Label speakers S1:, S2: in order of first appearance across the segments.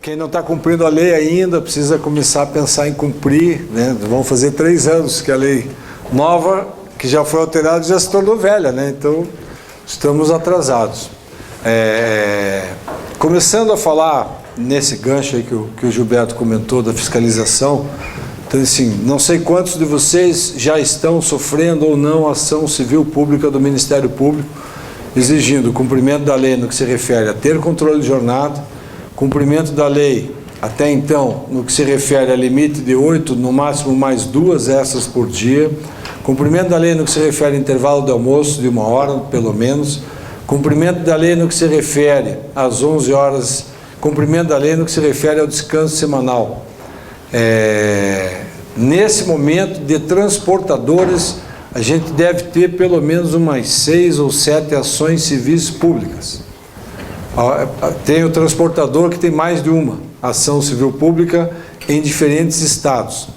S1: quem não está cumprindo a lei ainda precisa começar a pensar em cumprir, né? Vão fazer 3 anos que a lei nova, que já foi alterada, já se tornou velha, né? Então, estamos atrasados. Começando a falar nesse gancho aí que o Gilberto comentou da fiscalização, então, assim, não sei quantos de vocês já estão sofrendo ou não ação civil pública do Ministério Público, exigindo o cumprimento da lei no que se refere a ter controle de jornada, cumprimento da lei, até então, no que se refere a limite de 8, no máximo mais 2 extras por dia, cumprimento da lei no que se refere a intervalo de almoço de 1 hora, pelo menos, cumprimento da lei no que se refere às 11 horas, cumprimento da lei no que se refere ao descanso semanal. Nesse momento, de transportadores, a gente deve ter pelo menos umas 6 ou 7 ações civis públicas. Tem o transportador que tem mais de uma ação civil pública em diferentes estados.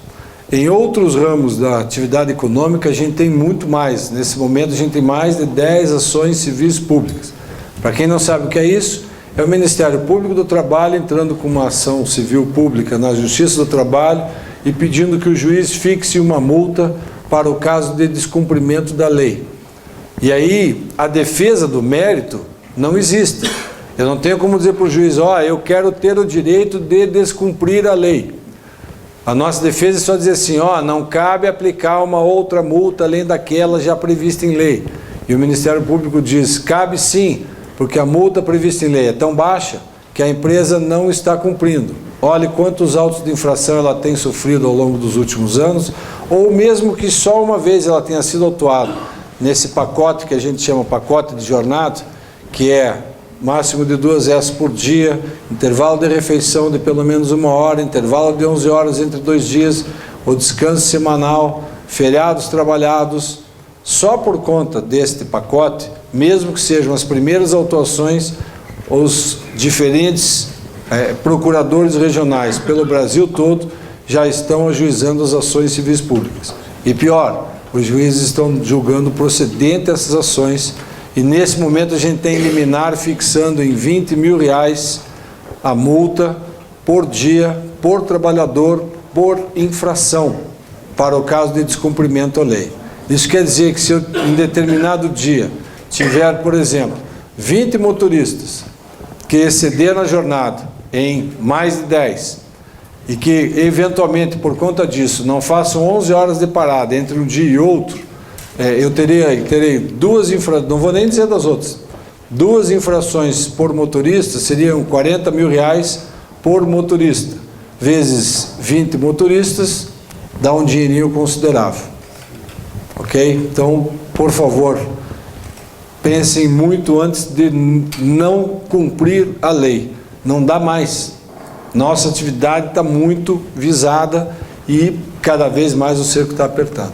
S1: Em outros ramos da atividade econômica, a gente tem muito mais. Nesse momento, a gente tem mais de 10 ações civis públicas. Para quem não sabe o que é isso, é o Ministério Público do Trabalho entrando com uma ação civil pública na Justiça do Trabalho e pedindo que o juiz fixe uma multa para o caso de descumprimento da lei. E aí, a defesa do mérito não existe. Eu não tenho como dizer para o juiz, eu quero ter o direito de descumprir a lei. A nossa defesa é só dizer assim, não cabe aplicar uma outra multa além daquela já prevista em lei. E o Ministério Público diz, cabe sim, porque a multa prevista em lei é tão baixa que a empresa não está cumprindo. Olhe quantos autos de infração ela tem sofrido ao longo dos últimos anos, ou mesmo que só uma vez ela tenha sido autuada nesse pacote que a gente chama pacote de jornada, que é máximo de 2 extras por dia, intervalo de refeição de pelo menos 1 hora, intervalo de 11 horas entre 2 dias, o descanso semanal, feriados trabalhados. Só por conta deste pacote, mesmo que sejam as primeiras autuações, os diferentes procuradores regionais pelo Brasil todo já estão ajuizando as ações civis públicas. E pior, os juízes estão julgando procedente essas ações. E nesse momento a gente tem liminar fixando em R$20 mil a multa por dia, por trabalhador, por infração, para o caso de descumprimento à lei. Isso quer dizer que se eu, em determinado dia, tiver, por exemplo, 20 motoristas que excederam a jornada em mais de 10 e que, eventualmente, por conta disso, não façam 11 horas de parada entre um dia e outro, eu terei 2 infrações, não vou nem dizer das outras, 2 infrações por motorista, seriam R$40 mil por motorista, vezes 20 motoristas, dá um dinheirinho considerável. Ok? Então, por favor, pensem muito antes de não cumprir a lei. Não dá mais. Nossa atividade está muito visada e cada vez mais o cerco está apertado.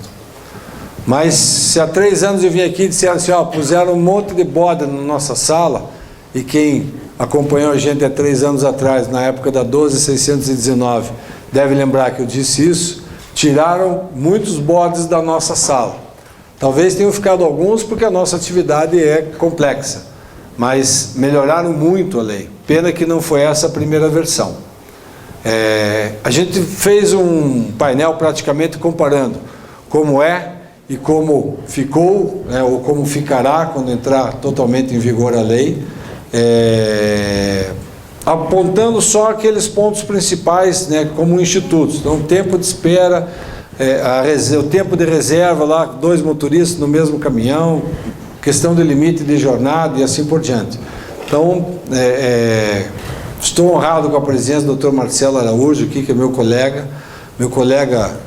S1: Mas se há 3 anos eu vim aqui e disseram assim, puseram um monte de bode na nossa sala, e quem acompanhou a gente há 3 anos atrás, na época da 12.619, deve lembrar que eu disse isso, tiraram muitos bodes da nossa sala. Talvez tenham ficado alguns porque a nossa atividade é complexa, mas melhoraram muito a lei. Pena que não foi essa a primeira versão. A gente fez um painel praticamente comparando como é e como ficou, ou como ficará quando entrar totalmente em vigor a lei, apontando só aqueles pontos principais, como institutos. Então, tempo de espera, o tempo de reserva lá, 2 motoristas no mesmo caminhão, questão de limite de jornada e assim por diante. Então, estou honrado com a presença do Dr. Marcelo Araújo aqui, que é meu colega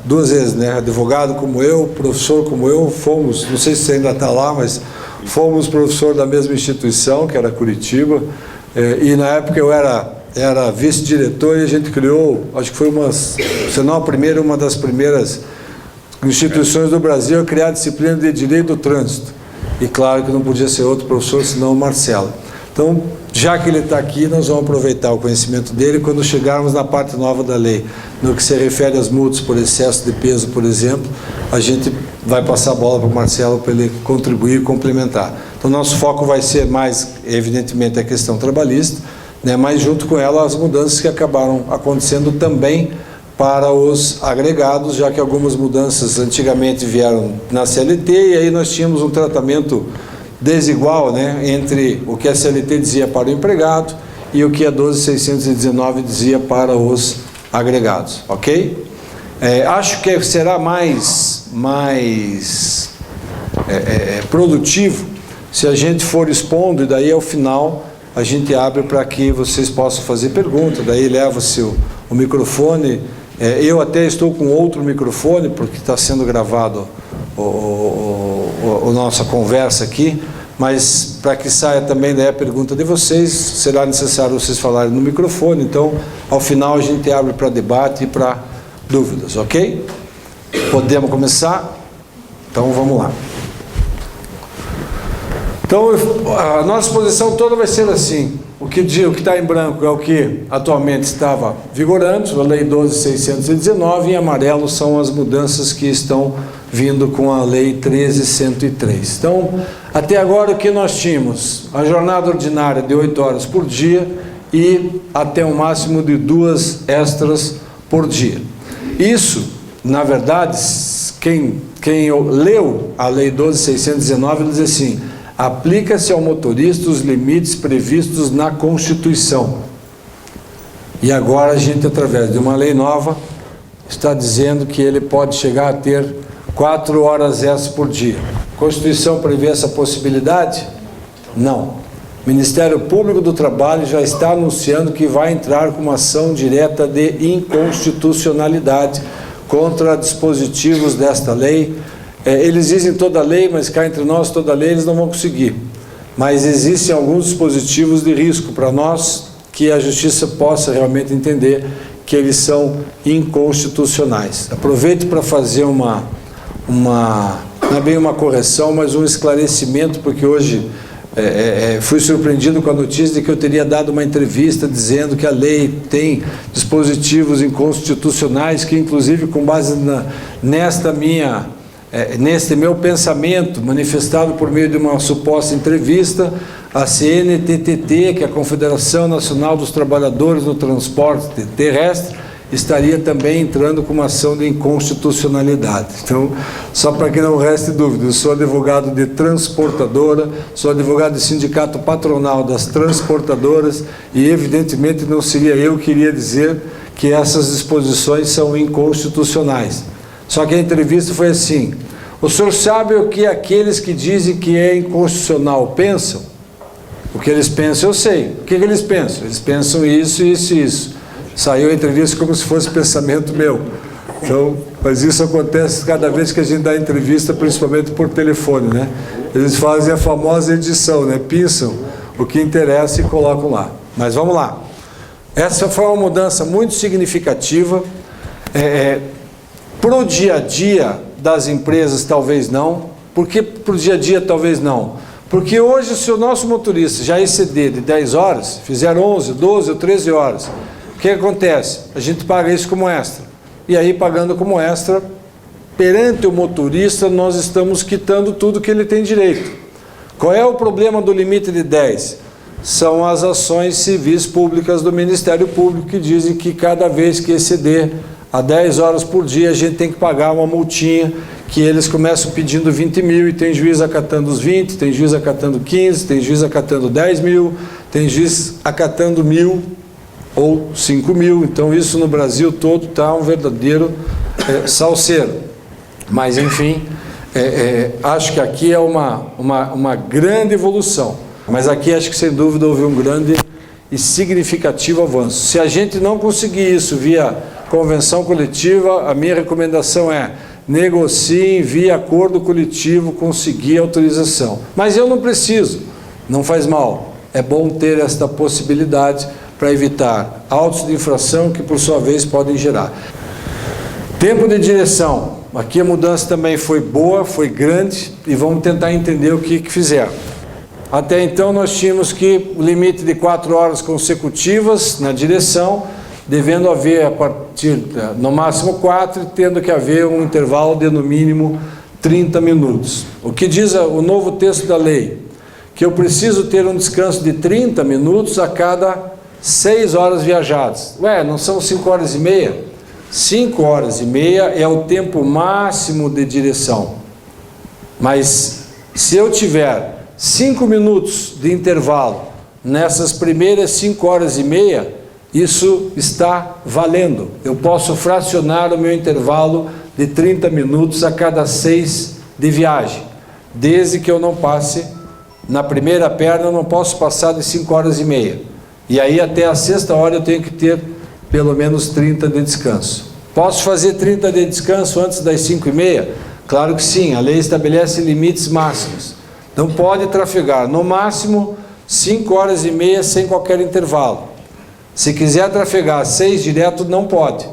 S1: 2 vezes, advogado como eu, professor como eu, fomos, não sei se você ainda está lá, mas fomos professor da mesma instituição, que era Curitiba, e na época eu era vice-diretor e a gente criou, acho que foi se não a primeira, uma das primeiras instituições do Brasil a criar a disciplina de Direito do Trânsito. E claro que não podia ser outro professor senão o Marcelo. Então, já que ele está aqui, nós vamos aproveitar o conhecimento dele quando chegarmos na parte nova da lei. No que se refere às multas por excesso de peso, por exemplo, a gente vai passar a bola para o Marcelo para ele contribuir e complementar. Então, nosso foco vai ser mais, evidentemente, a questão trabalhista, né? Mas junto com ela as mudanças que acabaram acontecendo também para os agregados, já que algumas mudanças antigamente vieram na CLT e aí nós tínhamos um tratamento desigual, né, entre o que a CLT dizia para o empregado e o que a 12.619 dizia para os agregados, ok? Acho que será mais produtivo se a gente for expondo e daí ao final a gente abre para que vocês possam fazer perguntas, daí leva-se o microfone. Eu até estou com outro microfone, porque está sendo gravado a nossa conversa aqui, mas para que saia também daí a pergunta de vocês, será necessário vocês falarem no microfone, então ao final a gente abre para debate e para dúvidas, ok? Podemos começar? Então vamos lá. Então a nossa exposição toda vai ser assim. O que está em branco é o que atualmente estava vigorando, a Lei 12.619, e em amarelo são as mudanças que estão vindo com a Lei 13.103. Então, até agora o que nós tínhamos? A jornada ordinária de 8 horas por dia e até um máximo de 2 extras por dia. Isso, na verdade, quem leu a Lei 12.619, ele diz assim: aplica-se ao motorista os limites previstos na Constituição. E agora a gente, através de uma lei nova, está dizendo que ele pode chegar a ter 4 horas extras por dia. A Constituição prevê essa possibilidade? Não. O Ministério Público do Trabalho já está anunciando que vai entrar com uma ação direta de inconstitucionalidade contra dispositivos desta lei. Eles dizem toda lei, mas cá entre nós, toda lei eles não vão conseguir. Mas existem alguns dispositivos de risco para nós que a Justiça possa realmente entender que eles são inconstitucionais. Aproveito para fazer não é bem uma correção, mas um esclarecimento, porque hoje fui surpreendido com a notícia de que eu teria dado uma entrevista dizendo que a lei tem dispositivos inconstitucionais, que inclusive com base neste meu pensamento, manifestado por meio de uma suposta entrevista, a CNTT, que é a Confederação Nacional dos Trabalhadores do Transporte Terrestre, estaria também entrando com uma ação de inconstitucionalidade. Então, só para que não reste dúvida, eu sou advogado de transportadora, sou advogado de sindicato patronal das transportadoras e, evidentemente, não seria eu que iria dizer que essas disposições são inconstitucionais. Só que a entrevista foi assim: o senhor sabe o que aqueles que dizem que é inconstitucional pensam? O que eles pensam eu sei. O que eles pensam? Eles pensam isso, isso e isso. Saiu a entrevista como se fosse pensamento meu. Então, mas isso acontece cada vez que a gente dá entrevista, principalmente por telefone, né? Eles fazem a famosa edição, né? Pinçam o que interessa e colocam lá. Mas vamos lá. Essa foi uma mudança muito significativa. Para o dia a dia das empresas, talvez não. Por que para o dia a dia, talvez não? Porque hoje, se o nosso motorista já exceder de 10 horas, fizer 11, 12 ou 13 horas, o que acontece? A gente paga isso como extra. E aí, pagando como extra, perante o motorista, nós estamos quitando tudo que ele tem direito. Qual é o problema do limite de 10? São as ações civis públicas do Ministério Público, que dizem que cada vez que exceder a 10 horas por dia, a gente tem que pagar uma multinha, que eles começam pedindo 20 mil, e tem juiz acatando os 20, tem juiz acatando 15, tem juiz acatando 10 mil, tem juiz acatando 1.000 ou 5 mil. Então isso no Brasil todo está um verdadeiro salseiro. Mas enfim, acho que aqui é uma grande evolução. Mas aqui acho que sem dúvida houve um grande e significativo avanço. Se a gente não conseguir isso via convenção coletiva, a minha recomendação é: negociem via acordo coletivo, conseguir autorização. Mas eu não preciso, não faz mal. É bom ter esta possibilidade para evitar autos de infração que, por sua vez, podem gerar. Tempo de direção. Aqui a mudança também foi boa, foi grande, e vamos tentar entender o que fizeram. Até então nós tínhamos que o limite de 4 horas consecutivas na direção, devendo haver a partir, no máximo 4, e tendo que haver um intervalo de no mínimo 30 minutos. O que diz o novo texto da lei? Que eu preciso ter um descanso de 30 minutos a cada 6 horas viajadas. Ué, não são 5 horas e meia? 5 horas e meia é o tempo máximo de direção. Mas se eu tiver 5 minutos de intervalo nessas primeiras 5 horas e meia, isso está valendo. Eu posso fracionar o meu intervalo de 30 minutos a cada 6 de viagem, desde que eu não passe, na primeira perna eu não posso passar de 5 horas e meia. E aí até a 6ª hora eu tenho que ter pelo menos 30 de descanso. Posso fazer 30 de descanso antes das 5 e meia? Claro que sim, a lei estabelece limites máximos. Não pode trafegar, no máximo 5 horas e meia sem qualquer intervalo. Se quiser trafegar 6 direto, não pode.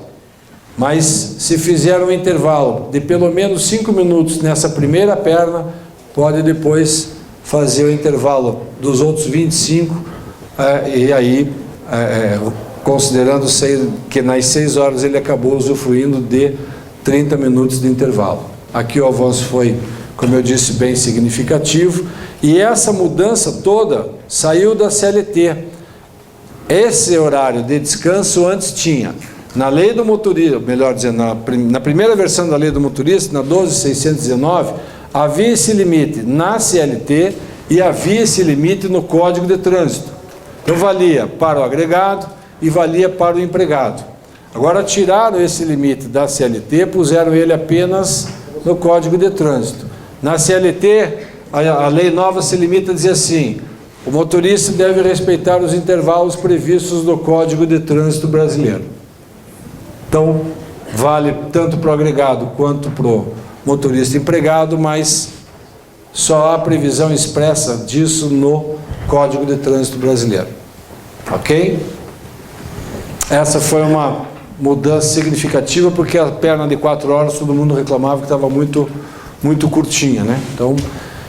S1: Mas se fizer um intervalo de pelo menos 5 minutos nessa primeira perna, pode depois fazer o intervalo dos outros 25, e aí, considerando que nas 6 horas ele acabou usufruindo de 30 minutos de intervalo. Aqui o avanço foi, como eu disse, bem significativo, e essa mudança toda saiu da CLT. Esse horário de descanso antes tinha, na lei do motorista, melhor dizendo, na primeira versão da lei do motorista, na 12.619, havia esse limite na CLT e havia esse limite no Código de Trânsito. Então valia para o agregado e valia para o empregado. Agora tiraram esse limite da CLT, puseram ele apenas no Código de Trânsito. Na CLT, a lei nova se limita a dizer assim: o motorista deve respeitar os intervalos previstos no Código de Trânsito brasileiro. Então, vale tanto para o agregado quanto para o motorista empregado, mas só há previsão expressa disso no Código de Trânsito brasileiro. Ok? Essa foi uma mudança significativa, porque a perna de 4 horas todo mundo reclamava que estava muito curtinha, né? Então,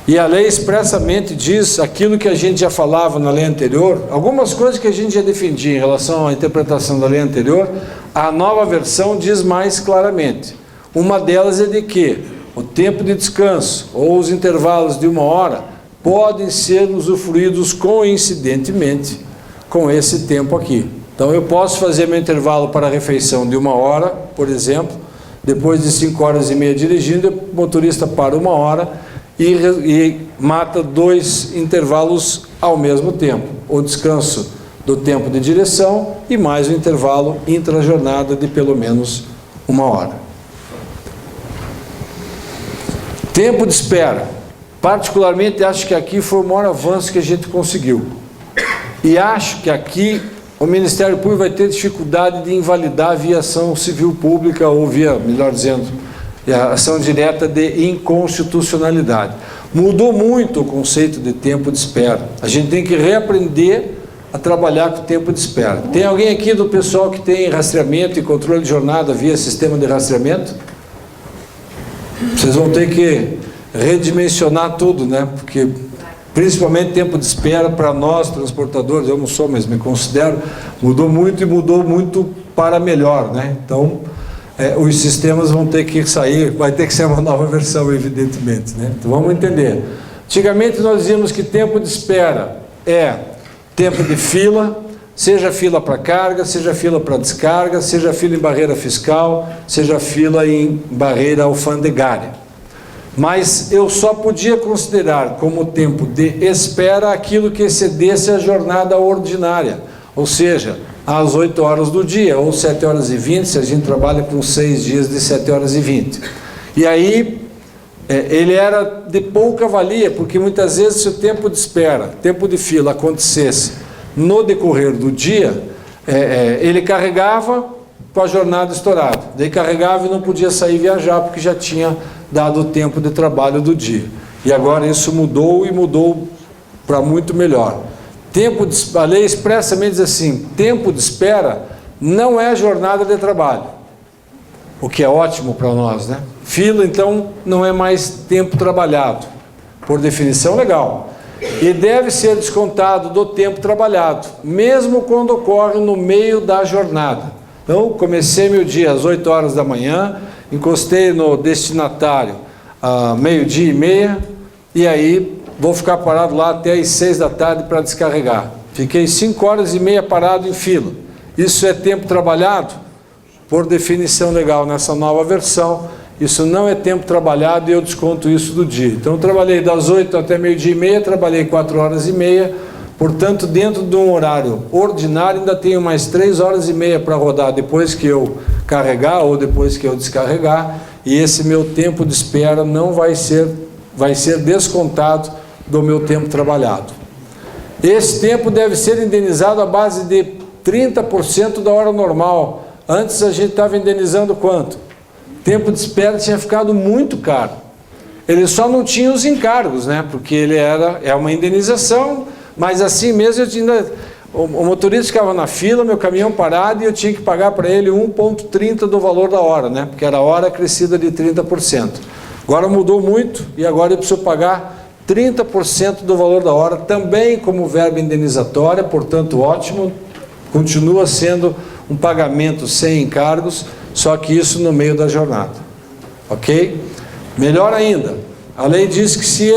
S1: e a lei expressamente diz aquilo que a gente já falava na lei anterior, algumas coisas que a gente já defendia em relação à interpretação da lei anterior, a nova versão diz mais claramente. Uma delas é de que o tempo de descanso ou os intervalos de 1 hora podem ser usufruídos coincidentemente com esse tempo aqui. Então eu posso fazer meu intervalo para a refeição de 1 hora, por exemplo, depois de 5 horas e meia dirigindo, o motorista para 1 hora e mata 2 intervalos ao mesmo tempo. O descanso do tempo de direção e mais o intervalo intra-jornada de pelo menos 1 hora. Tempo de espera. Particularmente acho que aqui foi o maior avanço que a gente conseguiu. E acho que aqui o Ministério Público vai ter dificuldade de invalidar via ação civil pública ou via, melhor dizendo, ação direta de inconstitucionalidade. Mudou muito o conceito de tempo de espera. A gente tem que reaprender a trabalhar com o tempo de espera. Tem alguém aqui do pessoal que tem rastreamento e controle de jornada via sistema de rastreamento? Vocês vão ter que redimensionar tudo, né? Porque principalmente tempo de espera para nós transportadores, eu não sou, mas me considero, mudou muito e mudou muito para melhor, né? Então os sistemas vão ter que sair, vai ter que ser uma nova versão, evidentemente, né? Então vamos entender. Antigamente nós dizíamos que tempo de espera é tempo de fila, seja fila para carga, seja fila para descarga, seja fila em barreira fiscal, seja fila em barreira alfandegária. Mas eu só podia considerar como tempo de espera aquilo que excedesse a jornada ordinária, ou seja, às 8 horas do dia, ou 7 horas e 20, se a gente trabalha com 6 dias de 7 horas e 20. E aí, ele era de pouca valia, porque muitas vezes se o tempo de espera, tempo de fila acontecesse no decorrer do dia, ele carregava com a jornada estourada. Daí carregava e não podia sair viajar, porque já tinha dado o tempo de trabalho do dia. E agora isso mudou e mudou para muito melhor. A lei expressamente diz assim, tempo de espera não é jornada de trabalho, o que é ótimo para nós, né? Fila, então, não é mais tempo trabalhado, por definição legal, e deve ser descontado do tempo trabalhado, mesmo quando ocorre no meio da jornada. Então, comecei meu dia às 8 horas da manhã, encostei no destinatário a 12:30, e aí vou ficar parado lá até às 6 da tarde para descarregar. Fiquei 5 horas e meia parado em fila. Isso é tempo trabalhado? Por definição legal, nessa nova versão, isso não é tempo trabalhado e eu desconto isso do dia. Então, eu trabalhei das 8 até meio-dia e meia, trabalhei 4 horas e meia, portanto, dentro de um horário ordinário, ainda tenho mais 3 horas e meia para rodar depois que eu carregar ou depois que eu descarregar, e esse meu tempo de espera não vai ser descontado do meu tempo trabalhado. Esse tempo deve ser indenizado à base de 30% da hora normal. Antes a gente estava indenizando quanto? Tempo de espera tinha ficado muito caro. Ele só não tinha os encargos, né? Porque ele é uma indenização, mas assim mesmo eu tinha, o motorista ficava na fila, meu caminhão parado, e eu tinha que pagar para ele 1,30 do valor da hora, né? Porque era a hora acrescida de 30%. Agora mudou muito e agora eu preciso pagar 30% do valor da hora, também como verba indenizatória, portanto ótimo, continua sendo um pagamento sem encargos, só que isso no meio da jornada, ok? Melhor ainda, a lei diz que se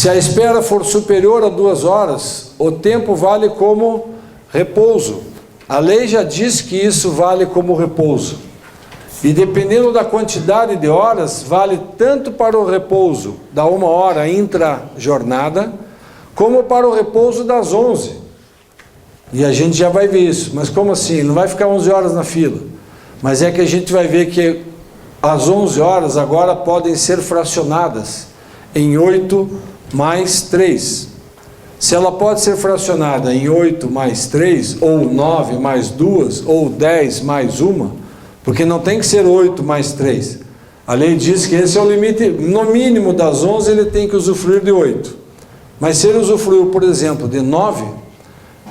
S1: a espera for superior a 2 horas, o tempo vale como repouso. A lei já diz que isso vale como repouso. E dependendo da quantidade de horas, vale tanto para o repouso da 1 hora intra-jornada, como para o repouso das 11. E a gente já vai ver isso. Mas como assim? Ele não vai ficar 11 horas na fila. Mas é que a gente vai ver que as 11 horas agora podem ser fracionadas em 8 mais 3. Se ela pode ser fracionada em 8 mais 3, ou 9 mais 2, ou 10 mais 1, porque não tem que ser 8 mais 3. A lei diz que esse é o limite, no mínimo das 11 ele tem que usufruir de 8. Mas se ele usufruiu, por exemplo, de 9,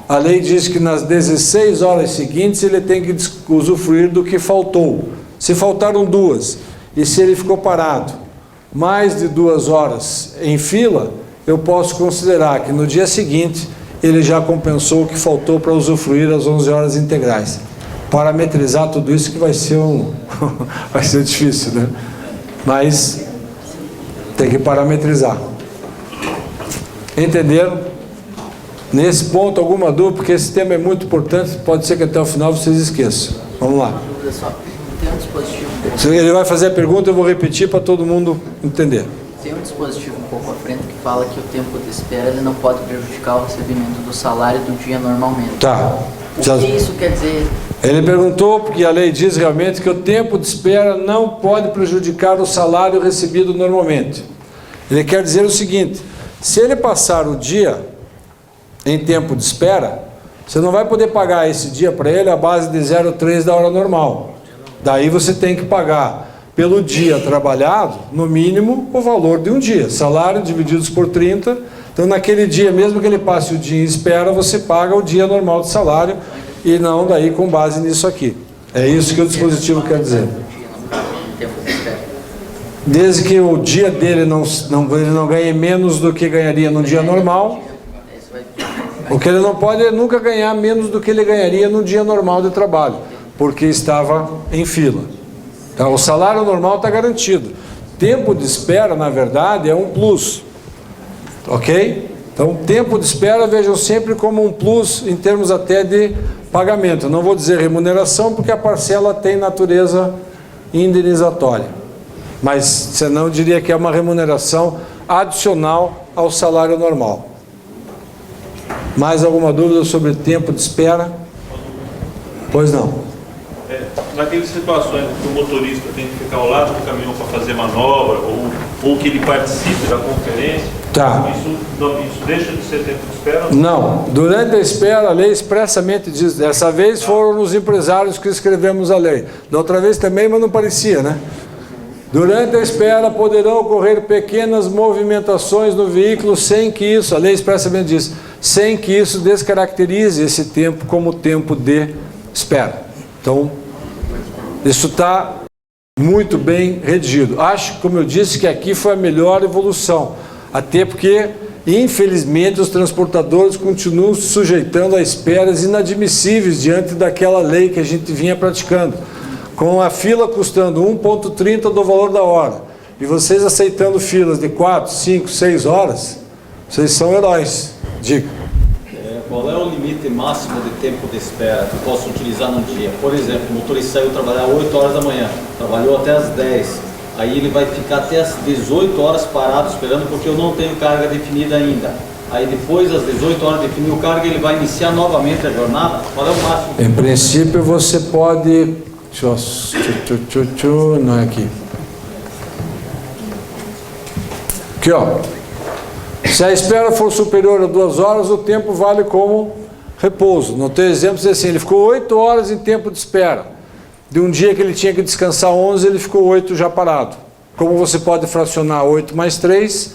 S1: a lei diz que nas 16 horas seguintes ele tem que usufruir do que faltou. Se faltaram 2, e se ele ficou parado mais de 2 horas em fila, eu posso considerar que no dia seguinte ele já compensou o que faltou para usufruir as 11 horas integrais. Parametrizar tudo isso que vai ser vai ser difícil, né? Mas tem que parametrizar. Entenderam? Nesse ponto, alguma dúvida? Porque esse tema é muito importante, pode ser que até o final vocês esqueçam. Vamos lá.
S2: Tem um dispositivo...
S1: Se ele vai fazer a pergunta, eu vou repetir para todo mundo entender.
S2: Tem um dispositivo um pouco à frente que fala que o tempo de espera ele não pode prejudicar o recebimento do salário do dia normalmente.
S1: Tá.
S2: O que isso quer dizer?
S1: Ele perguntou, porque a lei diz realmente que o tempo de espera não pode prejudicar o salário recebido normalmente. Ele quer dizer o seguinte: se ele passar o dia em tempo de espera, você não vai poder pagar esse dia para ele à base de 0,3 da hora normal. Daí você tem que pagar pelo dia trabalhado, no mínimo, o valor de um dia. Salário divididos por 30. Então, naquele dia, mesmo que ele passe o dia em espera, você paga o dia normal de salário e não daí com base nisso aqui. É isso que o dispositivo quer dizer. Desde que o dia dele ele não ganhe menos do que ganharia no dia normal. O que ele não pode é nunca ganhar menos do que ele ganharia no dia normal de trabalho, porque estava em fila. Então, o salário normal está garantido. Tempo de espera, na verdade, é um plus. Ok? Então, tempo de espera, vejam sempre como um plus em termos até de pagamento. Eu não vou dizer remuneração, porque a parcela tem natureza indenizatória. Mas, senão, eu diria que é uma remuneração adicional ao salário normal. Mais alguma dúvida sobre tempo de espera? Pois não.
S3: Naquelas situações que o motorista tem que ficar ao lado do caminhão para fazer manobra, ou que ele participe da conferência,
S1: tá.
S3: Isso deixa de ser tempo de espera?
S1: Não. Durante a espera, a lei expressamente diz. Dessa vez foram os empresários que escrevemos a lei. Da outra vez também, mas não parecia, né? Durante a espera poderão ocorrer pequenas movimentações no veículo sem que isso, a lei expressamente diz, sem que isso descaracterize esse tempo como tempo de espera. Então, isso está muito bem redigido. Acho, como eu disse, que aqui foi a melhor evolução, até porque, infelizmente, os transportadores continuam se sujeitando a esperas inadmissíveis diante daquela lei que a gente vinha praticando. Com a fila custando 1,30 do valor da hora, e vocês aceitando filas de 4, 5, 6 horas, Vocês são heróis. Diga.
S4: Qual é o limite máximo de tempo de espera que eu posso utilizar num dia? Por exemplo, o motorista saiu trabalhar 8 horas da manhã, trabalhou até as 10, aí ele vai ficar até as 18 horas parado esperando porque eu não tenho carga definida ainda. Aí depois das 18 horas definiu carga, ele vai iniciar novamente a jornada? Qual é o máximo?
S1: Em princípio você pode... Não é aqui. Aqui, ó. Se a espera for superior a 2 horas, o tempo vale como repouso. No teu exemplo, assim, ele ficou 8 horas em tempo de espera. De um dia que ele tinha que descansar 11, ele ficou 8 já parado. Como você pode fracionar 8 mais 3,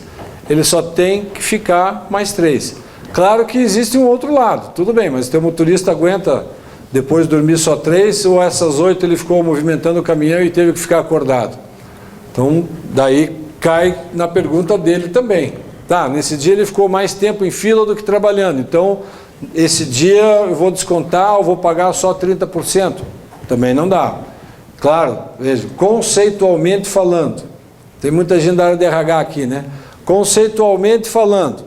S1: ele só tem que ficar mais 3. Claro que existe um outro lado, tudo bem, mas teu motorista aguenta depois dormir só 3, ou essas 8 ele ficou movimentando o caminhão e teve que ficar acordado. Então, daí cai na pergunta dele também. Tá, nesse dia ele ficou mais tempo em fila do que trabalhando, então esse dia eu vou descontar, eu vou pagar só 30%. Também não dá. Claro, veja, conceitualmente falando, tem muita gente da área de RH aqui, né? Conceitualmente falando,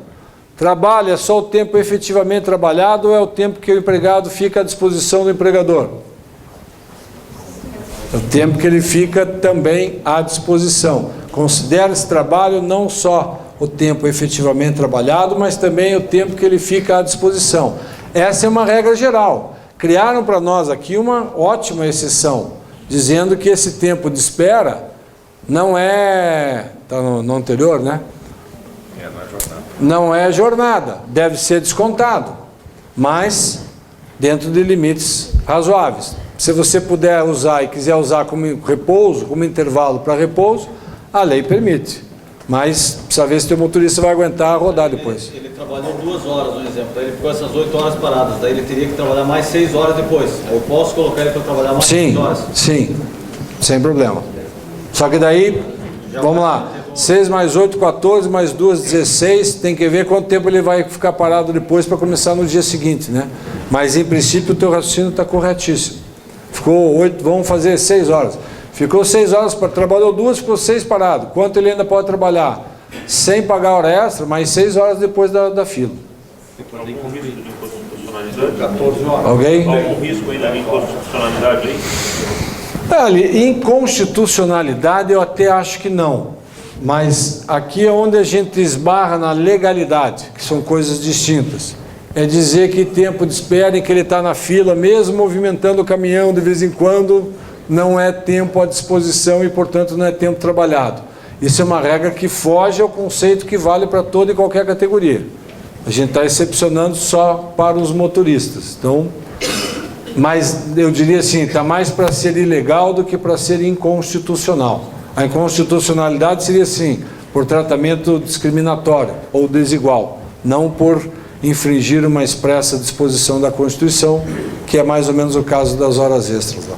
S1: trabalho é só o tempo efetivamente trabalhado ou é o tempo que o empregado fica à disposição do empregador? É o tempo que ele fica também à disposição. Considera esse trabalho não só o tempo efetivamente trabalhado, mas também o tempo que ele fica à disposição. Essa é uma regra geral. Criaram para nós aqui uma ótima exceção, dizendo que esse tempo de espera não é... Está no anterior, né? Não é jornada, deve ser descontado, mas dentro de limites razoáveis. Se você puder usar e quiser usar como repouso, como intervalo para repouso, a lei permite. Mas precisa ver se o motorista vai aguentar rodar depois.
S4: Ele trabalhou 2 horas, no exemplo, daí ele ficou essas 8 horas paradas, daí ele teria que trabalhar mais 6 horas depois. Aí eu posso colocar ele para trabalhar mais 6 horas?
S1: Sim, sem problema. Só que daí, vamos lá, 6 mais 8, 14, mais 2, 16, tem que ver quanto tempo ele vai ficar parado depois para começar no dia seguinte, né? Mas em princípio o teu raciocínio está corretíssimo. Ficou 8, vamos fazer 6 horas. Ficou 6 horas, trabalhou 2, ficou 6 parado. Quanto ele ainda pode trabalhar? Sem pagar hora extra, mais 6 horas depois da fila.
S3: Algum risco de inconstitucionalidade?
S4: 14 horas.
S1: Alguém?
S3: Algum risco ainda de inconstitucionalidade aí?
S1: Ali, inconstitucionalidade eu até acho que não. Mas aqui é onde a gente esbarra na legalidade, que são coisas distintas. É dizer que tempo de espera em que ele está na fila, mesmo movimentando o caminhão de vez em quando, não é tempo à disposição e, portanto, não é tempo trabalhado. Isso é uma regra que foge ao conceito que vale para toda e qualquer categoria. A gente está excepcionando só para os motoristas. Então, mas eu diria assim, está mais para ser ilegal do que para ser inconstitucional. A inconstitucionalidade seria assim, por tratamento discriminatório ou desigual, não por infringir uma expressa disposição da Constituição, que é mais ou menos o caso das horas extras lá.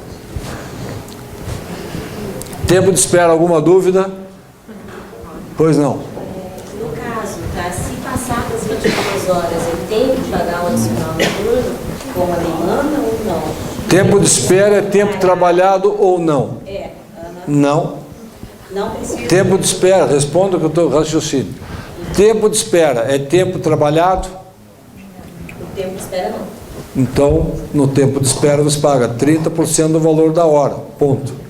S1: Tempo de espera, alguma dúvida? Pois não.
S5: No caso, tá, se passar das 22 horas, eu tenho que pagar o adicional noturno, como a lei manda ou não?
S1: Tempo de espera é tempo trabalhado ou não? Não.
S5: Não precisa.
S1: Tempo de espera, responda que eu estou raciocínio. Tempo de espera é tempo trabalhado?
S5: O tempo de espera não.
S1: Então, no tempo de espera você paga 30% do valor da hora, ponto.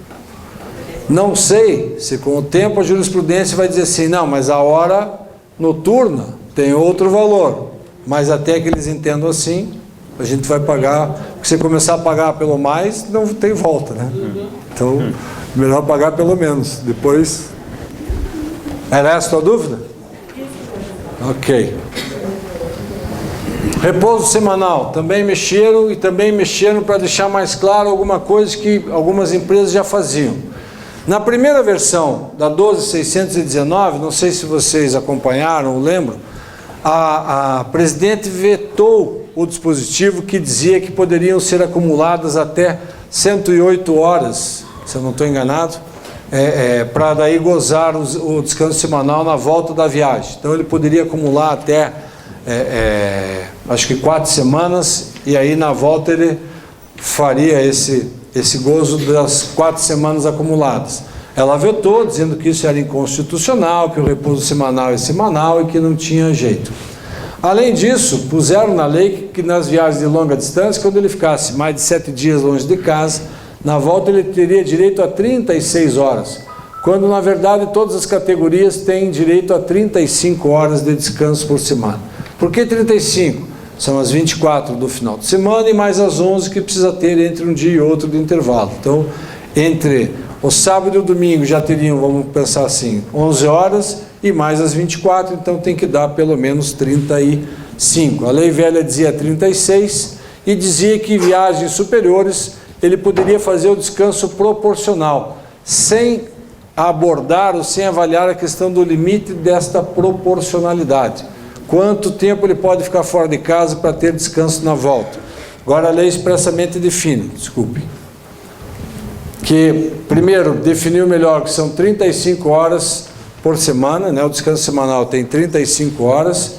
S1: Não sei se com o tempo a jurisprudência vai dizer assim, não, mas a hora noturna tem outro valor, mas até que eles entendam assim, a gente vai pagar, porque se começar a pagar pelo mais, não tem volta, né? Então, melhor pagar pelo menos, depois... Era essa a tua dúvida? Ok. Repouso semanal, também mexeram para deixar mais claro alguma coisa que algumas empresas já faziam. Na primeira versão da 12.619, não sei se vocês acompanharam ou lembram, a presidente vetou o dispositivo que dizia que poderiam ser acumuladas até 108 horas, se eu não estou enganado, para daí gozar o descanso semanal na volta da viagem. Então ele poderia acumular até, acho que 4 semanas, e aí na volta ele faria esse gozo das 4 semanas acumuladas. Ela vetou, dizendo que isso era inconstitucional, que o repouso semanal é semanal e que não tinha jeito. Além disso, puseram na lei que nas viagens de longa distância, quando ele ficasse mais de 7 dias longe de casa, na volta ele teria direito a 36 horas, quando na verdade todas as categorias têm direito a 35 horas de descanso por semana. Por que 35? São as 24 do final de semana e mais as 11 que precisa ter entre um dia e outro de intervalo. Então, entre o sábado e o domingo já teriam, vamos pensar assim, 11 horas e mais as 24, então tem que dar pelo menos 35. A lei velha dizia 36 e dizia que em viagens superiores ele poderia fazer o descanso proporcional, sem abordar ou sem avaliar a questão do limite desta proporcionalidade. Quanto tempo ele pode ficar fora de casa para ter descanso na volta? Agora a lei expressamente define, que primeiro definiu melhor que são 35 horas por semana, né? O descanso semanal tem 35 horas,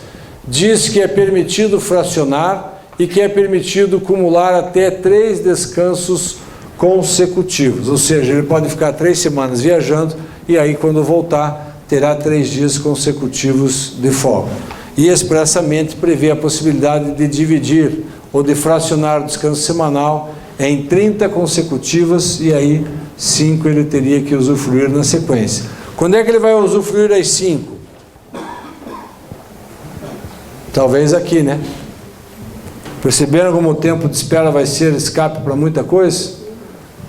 S1: diz que é permitido fracionar e que é permitido acumular até 3 descansos consecutivos, ou seja, ele pode ficar 3 semanas viajando e aí quando voltar terá 3 dias consecutivos de folga. E expressamente prevê a possibilidade de dividir ou de fracionar o descanso semanal em 30 consecutivas e aí 5 ele teria que usufruir na sequência. Quando é que ele vai usufruir as 5? Talvez aqui, né? Perceberam como o tempo de espera vai ser escape para muita coisa?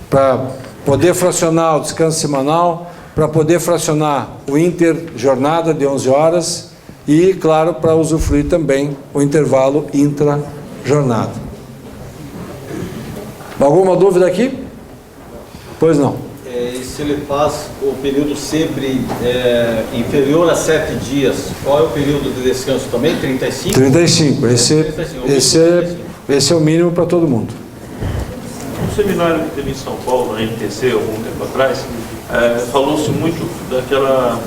S1: Para poder fracionar o descanso semanal, para poder fracionar o interjornada de 11 horas e, claro, para usufruir também o intervalo intra-jornada. Alguma dúvida aqui? Pois não.
S4: E se ele faz o período sempre inferior a 7 dias, qual é o período de descanso também? 35? 35. Esse é o mínimo para todo mundo.
S3: Um seminário que teve em São Paulo, na NTC, algum tempo atrás, falou-se muito daquela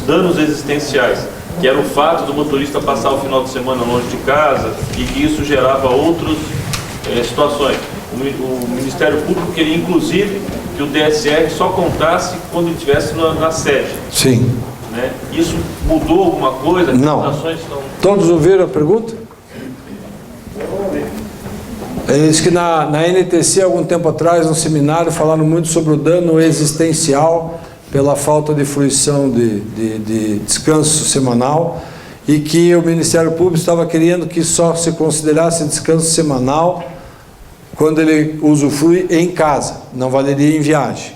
S3: danos existenciais, que era o fato do motorista passar o final de semana longe de casa e que isso gerava outras situações. O Ministério Público queria, inclusive, que o DSR só contasse quando ele estivesse na sede.
S1: Sim.
S3: Né? Isso mudou alguma coisa?
S1: Não.
S3: As ações estão...
S1: Todos ouviram a pergunta? Ele disse que na NTC, algum tempo atrás, no seminário, falaram muito sobre o dano existencial pela falta de fruição de descanso semanal e que o Ministério Público estava querendo que só se considerasse descanso semanal quando ele usufrui em casa, não valeria em viagem.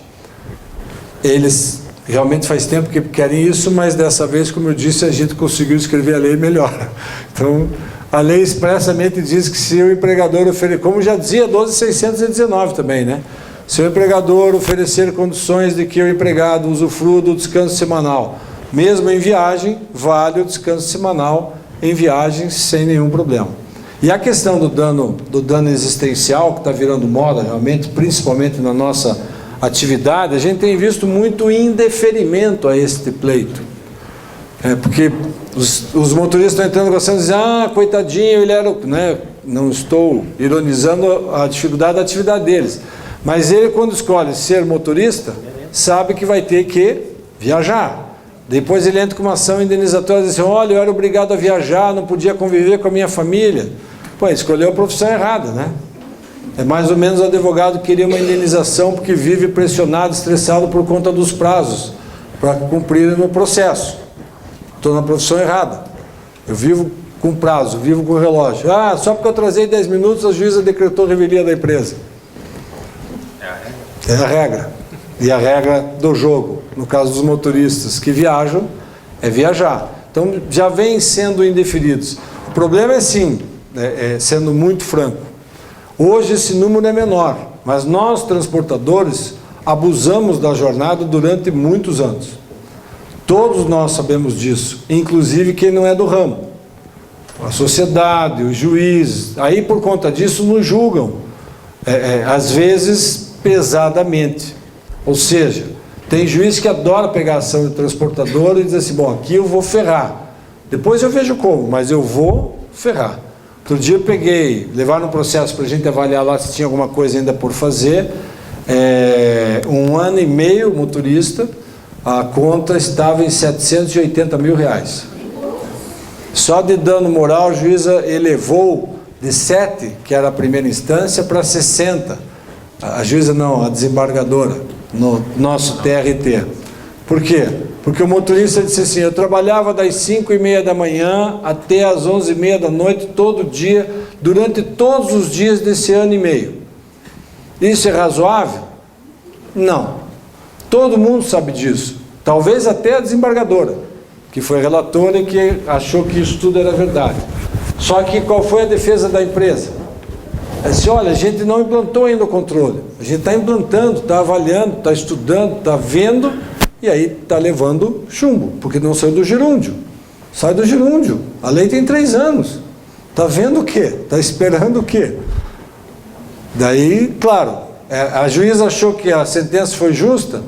S1: Eles realmente faz tempo que querem isso, mas dessa vez, como eu disse, a gente conseguiu escrever a lei melhor. Então, a lei expressamente diz que se o empregador oferecer, como já dizia 12.619 também, né? Se o empregador oferecer condições de que o empregado usufrua do descanso semanal, mesmo em viagem, vale o descanso semanal em viagem sem nenhum problema. E a questão do dano existencial, que está virando moda realmente, principalmente na nossa atividade, a gente tem visto muito indeferimento a este pleito. Porque os motoristas estão entrando gostando de dizer, coitadinho, ele era... Né? Não estou ironizando a dificuldade da atividade deles. Mas ele, quando escolhe ser motorista, sabe que vai ter que viajar. Depois ele entra com uma ação indenizatória e diz assim, olha, eu era obrigado a viajar, não podia conviver com a minha família. Pô, escolheu a profissão errada, né? É mais ou menos o advogado que queria uma indenização porque vive pressionado, estressado por conta dos prazos para cumprir no processo. Estou na profissão errada. Eu vivo com prazo, vivo com relógio. Só porque eu atrasei 10 minutos, a juíza decretou revelia da empresa. É a regra. E a regra do jogo, no caso dos motoristas que viajam, é viajar. Então, já vem sendo indeferidos. O problema é sim, sendo muito franco, hoje esse número é menor, mas nós, transportadores, abusamos da jornada durante muitos anos. Todos nós sabemos disso, inclusive quem não é do ramo. A sociedade, os juízes, aí por conta disso nos julgam, às vezes pesadamente. Ou seja, tem juiz que adora pegar a ação de transportador e diz assim, bom, aqui eu vou ferrar. Depois eu vejo como, mas eu vou ferrar. Outro dia eu peguei, levaram um processo para a gente avaliar lá se tinha alguma coisa ainda por fazer. 1 ano e meio motorista, a conta estava em R$780 mil. Só de dano moral, a juíza elevou de 7, que era a primeira instância, para 60. A juíza não, a desembargadora, no nosso TRT. Por quê? Porque o motorista disse assim: eu trabalhava das 5h30 da manhã até as 11h30 da noite, todo dia, durante todos os dias desse ano e meio. Isso é razoável? Não. Todo mundo sabe disso. Talvez até a desembargadora, que foi relatora e que achou que isso tudo era verdade. Só que qual foi a defesa da empresa? Ela disse: olha, a gente não implantou ainda o controle. A gente está implantando, está avaliando, está estudando, está vendo, e aí está levando chumbo, porque não saiu do gerúndio. Sai do gerúndio. A lei tem 3 anos. Está vendo o quê? Está esperando o quê? Daí, claro, a juíza achou que a sentença foi justa.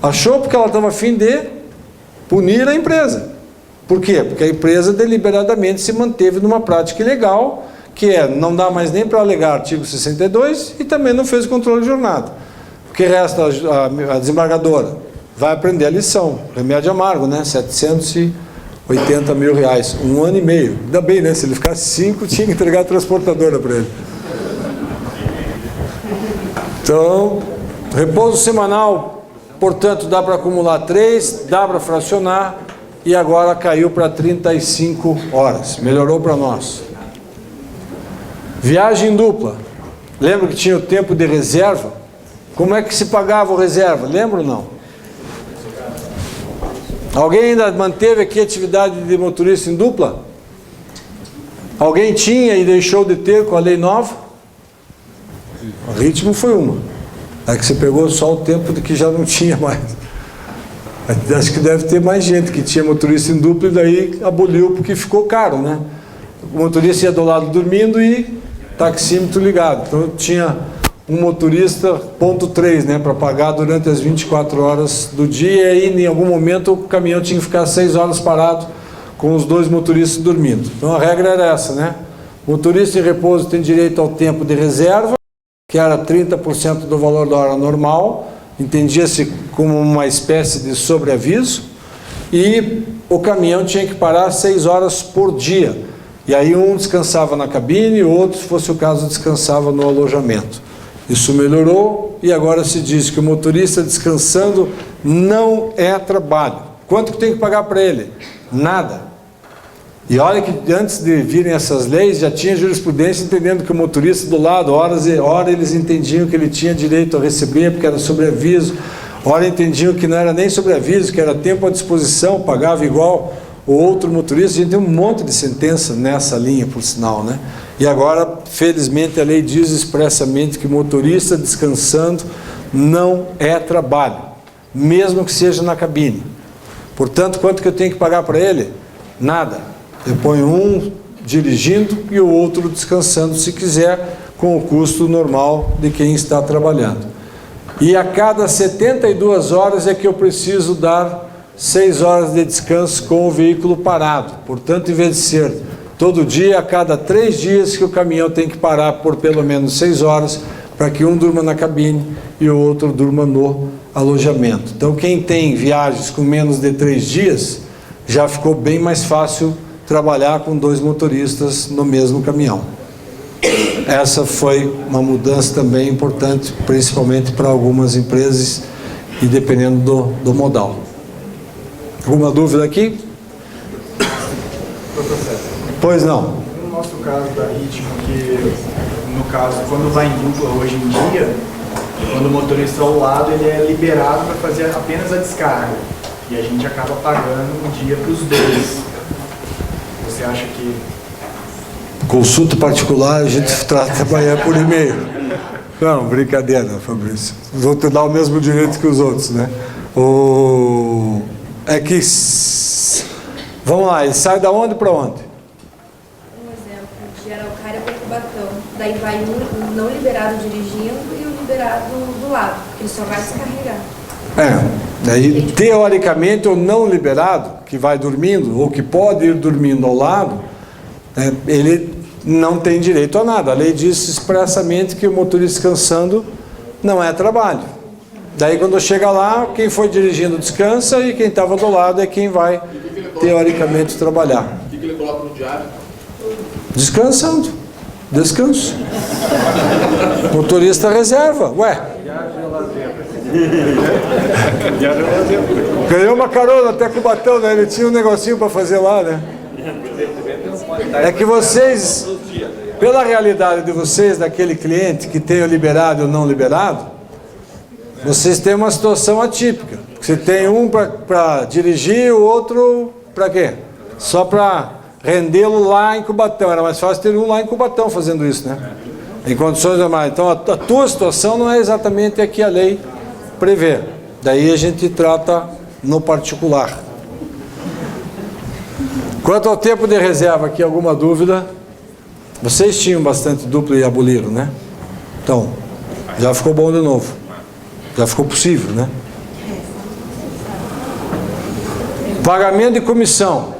S1: Achou porque ela estava a fim de punir a empresa. Por quê? Porque a empresa deliberadamente se manteve numa prática ilegal, que não dá mais nem para alegar artigo 62, e também não fez controle de jornada. O que resta a desembargadora? Vai aprender a lição. Remédio amargo, né? R$780 mil. 1 ano e meio. Ainda bem, né? Se ele ficasse 5, tinha que entregar a transportadora para ele. Então, repouso semanal, portanto, dá para acumular 3, dá para fracionar, e agora caiu para 35 horas. Melhorou para nós. Viagem dupla. Lembra que tinha o tempo de reserva? Como é que se pagava o reserva? Lembra ou não? Alguém ainda manteve aqui a atividade de motorista em dupla? Alguém tinha e deixou de ter com a lei nova? O ritmo foi uma. É que você pegou só o tempo de que já não tinha mais. Acho que deve ter mais gente que tinha motorista em dupla e daí aboliu porque ficou caro, né? O motorista ia do lado dormindo e taxímetro ligado. Então tinha um motorista, ponto 3, né, para pagar durante as 24 horas do dia, e aí em algum momento o caminhão tinha que ficar 6 horas parado com os 2 motoristas dormindo. Então a regra era essa, né? O motorista em repouso tem direito ao tempo de reserva, que era 30% do valor da hora normal, entendia-se como uma espécie de sobreaviso, e o caminhão tinha que parar 6 horas por dia. E aí um descansava na cabine e o outro, se fosse o caso, descansava no alojamento. Isso melhorou e agora se diz que o motorista descansando não é trabalho. Quanto que tem que pagar para ele? Nada. E olha que antes de virem essas leis, já tinha jurisprudência entendendo que o motorista do lado, hora eles entendiam que ele tinha direito a receber, porque era sobreaviso, ora entendiam que não era nem sobreaviso, que era tempo à disposição, pagava igual o outro motorista. A gente tem um monte de sentença nessa linha, por sinal, né? E agora, felizmente, a lei diz expressamente que motorista descansando não é trabalho, mesmo que seja na cabine. Portanto, quanto que eu tenho que pagar para ele? Nada. Eu ponho um dirigindo e o outro descansando, se quiser, com o custo normal de quem está trabalhando. E a cada 72 horas é que eu preciso dar 6 horas de descanso com o veículo parado. Portanto, em vez de ser todo dia, a cada 3 dias que o caminhão tem que parar por pelo menos 6 horas, para que um durma na cabine e o outro durma no alojamento. Então, quem tem viagens com menos de 3 dias, já ficou bem mais fácil trabalhar com 2 motoristas no mesmo caminhão. Essa foi uma mudança também importante, principalmente para algumas empresas e dependendo do modal. Alguma dúvida aqui? Pois não.
S6: No nosso caso da Ritmo, que no caso, quando vai em dupla hoje em dia, quando o motorista ao lado, ele é liberado para fazer apenas a descarga. E a gente acaba pagando um dia para os 2. Você acha que...
S1: Consulta particular, a gente trata amanhã por e-mail. Não, brincadeira, Fabrício. Vou te dar o mesmo direito que os outros, né? É que... Vamos lá, ele sai da onde para onde?
S7: Um exemplo, de Araucária para Cubatão. Daí vai um não liberado dirigindo e o liberado do lado, porque ele só vai descarregar.
S1: Daí, teoricamente, o não liberado, que vai dormindo, ou que pode ir dormindo ao lado, ele não tem direito a nada. A lei diz expressamente que o motorista descansando não é trabalho. Daí quando chega lá, quem foi dirigindo descansa e quem estava do lado é quem vai, teoricamente, trabalhar.
S8: O que ele coloca no diário?
S1: Descansando. Descanso. Motorista reserva. Ué. Ganhou uma carona até Cubatão, né? Ele tinha um negocinho para fazer lá, né? É que vocês, pela realidade de vocês, daquele cliente que tem o liberado e o não liberado, vocês têm uma situação atípica. Você tem um para dirigir, o outro para quê? Só para rendê-lo lá em Cubatão. Era mais fácil ter um lá em Cubatão fazendo isso, né? Em condições normais. Então a tua situação não é exatamente a que a lei prevê. Daí a gente trata no particular. Quanto ao tempo de reserva, aqui alguma dúvida? Vocês tinham bastante dupla e aboliram, né? Então, já ficou bom de novo. Já ficou possível, né? Pagamento de comissão.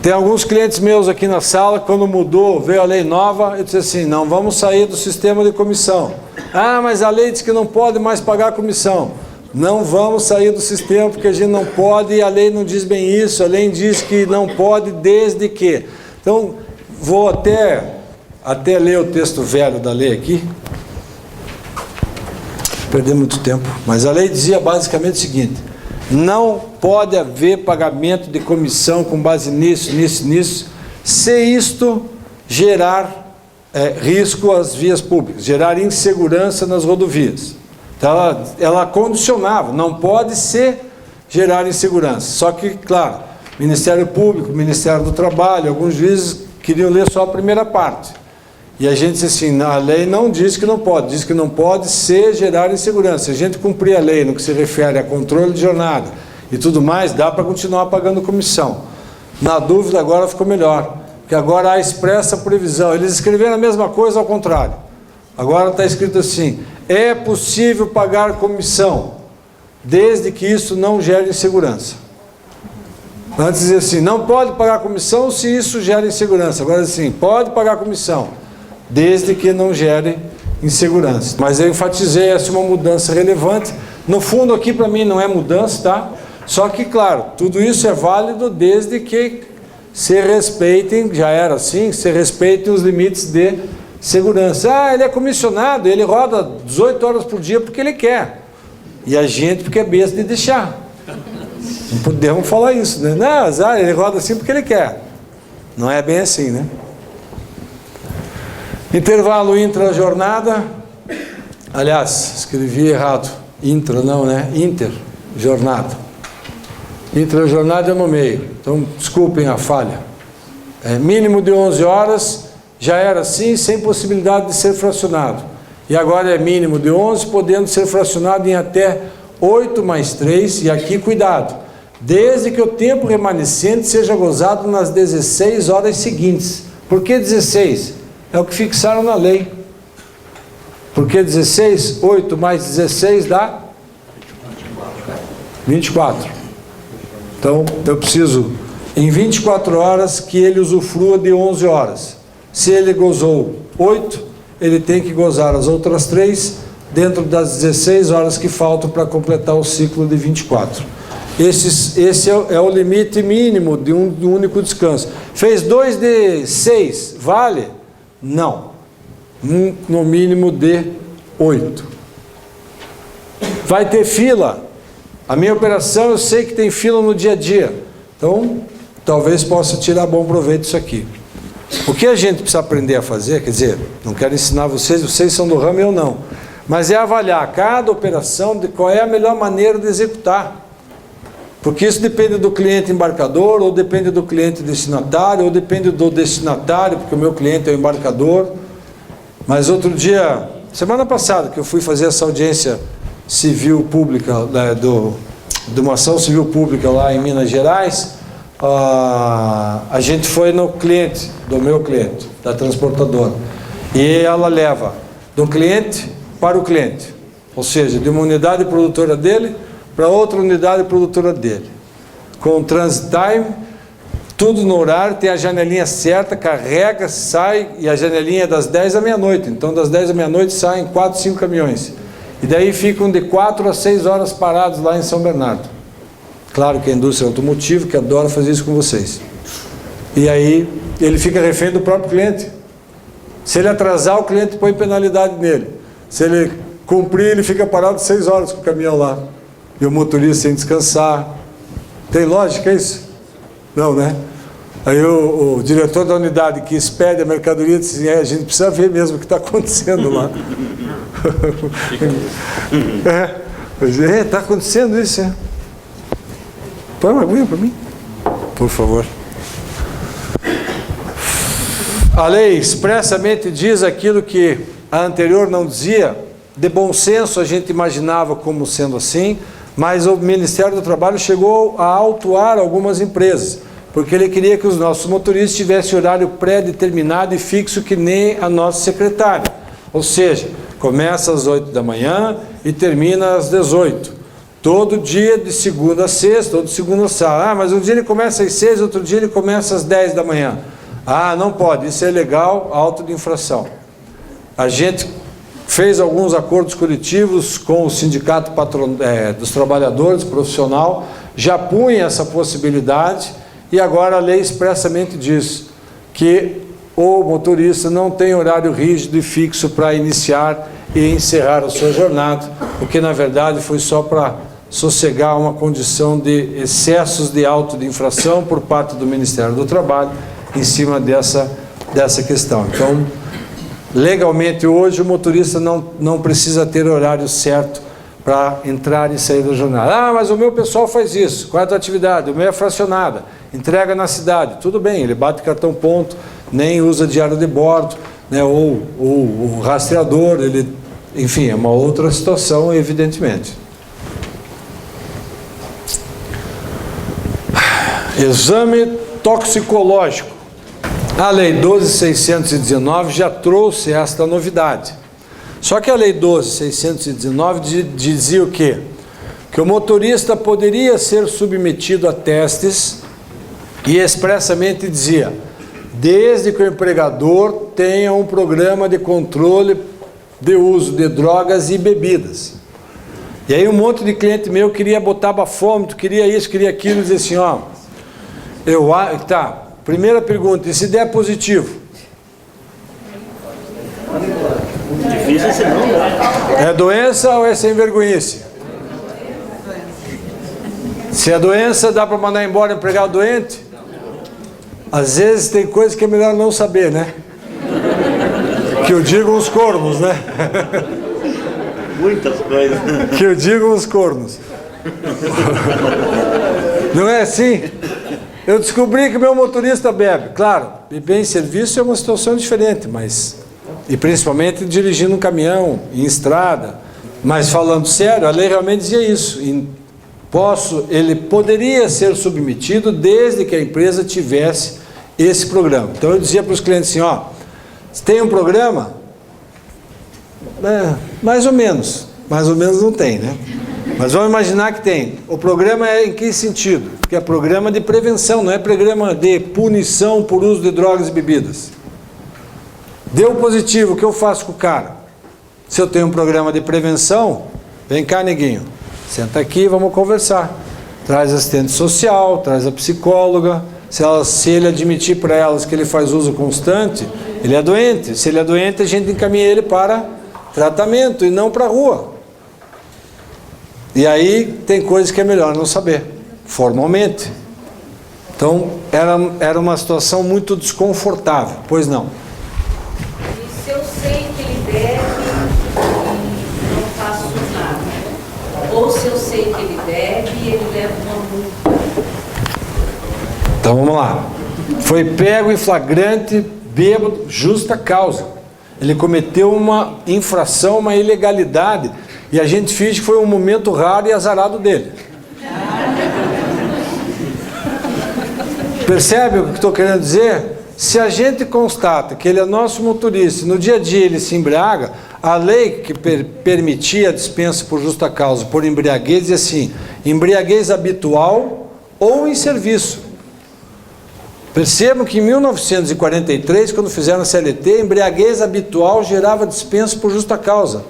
S1: Tem alguns clientes meus aqui na sala, quando mudou, veio a lei nova, eu disse assim, não vamos sair do sistema de comissão. Ah, mas a lei diz que não pode mais pagar comissão. Não vamos sair do sistema porque a gente não pode e a lei não diz bem isso, a lei diz que não pode desde que. Então, vou até ler o texto velho da lei aqui. Perder muito tempo. Mas a lei dizia basicamente o seguinte, não pode haver pagamento de comissão com base nisso, se isto gerar risco às vias públicas, gerar insegurança nas rodovias. Então, ela condicionava, não pode ser gerar insegurança. Só que, claro, Ministério Público, Ministério do Trabalho, alguns juízes queriam ler só a primeira parte. E a gente disse assim, a lei não diz que não pode, diz que não pode ser gerar insegurança. Se a gente cumprir a lei no que se refere a controle de jornada e tudo mais, dá para continuar pagando comissão. Na dúvida agora ficou melhor, porque agora há expressa previsão. Eles escreveram a mesma coisa ao contrário. Agora está escrito assim, é possível pagar comissão, desde que isso não gere insegurança. Antes dizia assim, não pode pagar comissão se isso gera insegurança. Agora assim, pode pagar comissão, desde que não gere insegurança. Mas eu enfatizei essa uma mudança relevante. No fundo aqui para mim não é mudança, tá? Só que, claro, tudo isso é válido desde que se respeitem, já era assim, se respeitem os limites de segurança. Ah, ele é comissionado, ele roda 18 horas por dia porque ele quer. E a gente porque é besta de deixar. Não podemos falar isso, né? Não, azar, ele roda assim porque ele quer. Não é bem assim, né? Intervalo intra-jornada. Aliás, escrevi errado. Intra não, né? Inter-jornada. Intra-jornada é no meio. Então, desculpem a falha. É mínimo de 11 horas, já era assim, sem possibilidade de ser fracionado. E agora é mínimo de 11, podendo ser fracionado em até 8 mais 3. E aqui, cuidado. Desde que o tempo remanescente seja gozado nas 16 horas seguintes. Por que 16? É o que fixaram na lei. Por que 16? 8 mais 16 dá 24. Então, eu preciso, em 24 horas, que ele usufrua de 11 horas. Se ele gozou 8, ele tem que gozar as outras 3 dentro das 16 horas que faltam para completar o ciclo de 24. Esse é o limite mínimo de um único descanso. Fez 2 de 6, vale? Não. No mínimo de 8. Vai ter fila? A minha operação eu sei que tem fila no dia a dia. Então, talvez possa tirar bom proveito disso aqui. O que a gente precisa aprender a fazer, quer dizer, não quero ensinar vocês são do ramo e eu não. Mas é avaliar cada operação de qual é a melhor maneira de executar. Porque isso depende do cliente embarcador, ou depende do cliente destinatário, ou depende do destinatário, porque o meu cliente é o embarcador. Mas outro dia, semana passada, que eu fui fazer essa audiência civil pública, de uma ação civil pública lá em Minas Gerais, a gente foi no cliente, do meu cliente, da transportadora. E ela leva do cliente para o cliente. Ou seja, de uma unidade produtora dele para outra unidade produtora dele, com transit time, tudo no horário, tem a janelinha certa, carrega, sai, e a janelinha é das 10 à meia-noite. Então, das 10 à meia-noite saem 4, 5 caminhões. E daí ficam de 4 a 6 horas parados lá em São Bernardo. Claro que a indústria automotiva, que adora fazer isso com vocês. E aí, ele fica refém do próprio cliente. Se ele atrasar, o cliente põe penalidade nele. Se ele cumprir, ele fica parado 6 horas com o caminhão lá. E o motorista sem descansar. Tem lógica isso? Não, né? Aí o diretor da unidade que expede a mercadoria disse assim, a gente precisa ver mesmo o que está acontecendo lá. Está acontecendo isso, é? Põe uma aguinha para mim, por favor. A lei expressamente diz aquilo que a anterior não dizia. De bom senso a gente imaginava como sendo assim, mas o Ministério do Trabalho chegou a autuar algumas empresas, porque ele queria que os nossos motoristas tivessem horário pré-determinado e fixo que nem a nossa secretária. Ou seja, começa às 8 da manhã e termina às 18. Todo dia de segunda a sexta, ou de segunda a sábado. Ah, mas um dia ele começa às 6, outro dia ele começa às 10 da manhã. Ah, não pode, isso é legal, auto de infração. A gente fez alguns acordos coletivos com o sindicato dos trabalhadores profissional, já punha essa possibilidade e agora a lei expressamente diz que o motorista não tem horário rígido e fixo para iniciar e encerrar a sua jornada, o que na verdade foi só para sossegar uma condição de excessos de auto de infração por parte do Ministério do Trabalho em cima dessa questão. Então, legalmente hoje o motorista não precisa ter horário certo para entrar e sair da jornada. Ah, mas o meu pessoal faz isso. Qual é a tua atividade? O meu é fracionada. Entrega na cidade. Tudo bem, ele bate cartão ponto, nem usa diário de bordo, né, ou o rastreador, enfim, é uma outra situação, evidentemente. Exame toxicológico. A Lei 12.619 já trouxe esta novidade. Só que a Lei 12.619 dizia o quê? Que o motorista poderia ser submetido a testes e expressamente dizia, desde que o empregador tenha um programa de controle de uso de drogas e bebidas. E aí um monte de cliente meu queria botar bafômetro, queria isso, queria aquilo, e dizia assim, ó, tá, primeira pergunta, e se der positivo?
S8: Difícil se não, né?
S1: É doença ou é sem vergonhice? Se é doença, dá para mandar embora o empregado doente? Às vezes tem coisa que é melhor não saber, né? Que eu digo os cornos, né?
S8: Muitas coisas.
S1: Que eu digo os cornos. Não é assim? Eu descobri que meu motorista bebe. Claro, beber em serviço é uma situação diferente, mas... E principalmente dirigindo um caminhão, em estrada. Mas falando sério, a lei realmente dizia isso. Ele poderia ser submetido desde que a empresa tivesse esse programa. Então eu dizia para os clientes assim, ó, você tem um programa? Mais ou menos não tem, né? Mas vamos imaginar que tem. O programa é em que sentido? Porque é programa de prevenção, não é programa de punição por uso de drogas e bebidas. Deu positivo, o que eu faço com o cara? Se eu tenho um programa de prevenção, vem cá, neguinho, senta aqui, vamos conversar. Traz assistente social, traz a psicóloga. Se ele admitir para elas que ele faz uso constante, ele é doente. Se ele é doente, a gente encaminha ele para tratamento e não para a rua. E aí tem coisas que é melhor não saber, formalmente. Então, era uma situação muito desconfortável, pois não.
S5: E se eu sei que ele bebe e não faço nada? Ou se eu sei que ele bebe e ele leva uma multa?
S1: Então vamos lá. Foi pego em flagrante, bêbado, justa causa. Ele cometeu uma infração, uma ilegalidade, e a gente finge que foi um momento raro e azarado dele. Percebe o que estou querendo dizer? Se a gente constata que ele é nosso motorista e no dia a dia ele se embriaga, a lei que permitia a dispensa por justa causa por embriaguez dizia assim, embriaguez habitual ou em serviço. Percebam que em 1943, quando fizeram a CLT, embriaguez habitual gerava dispensa por justa causa,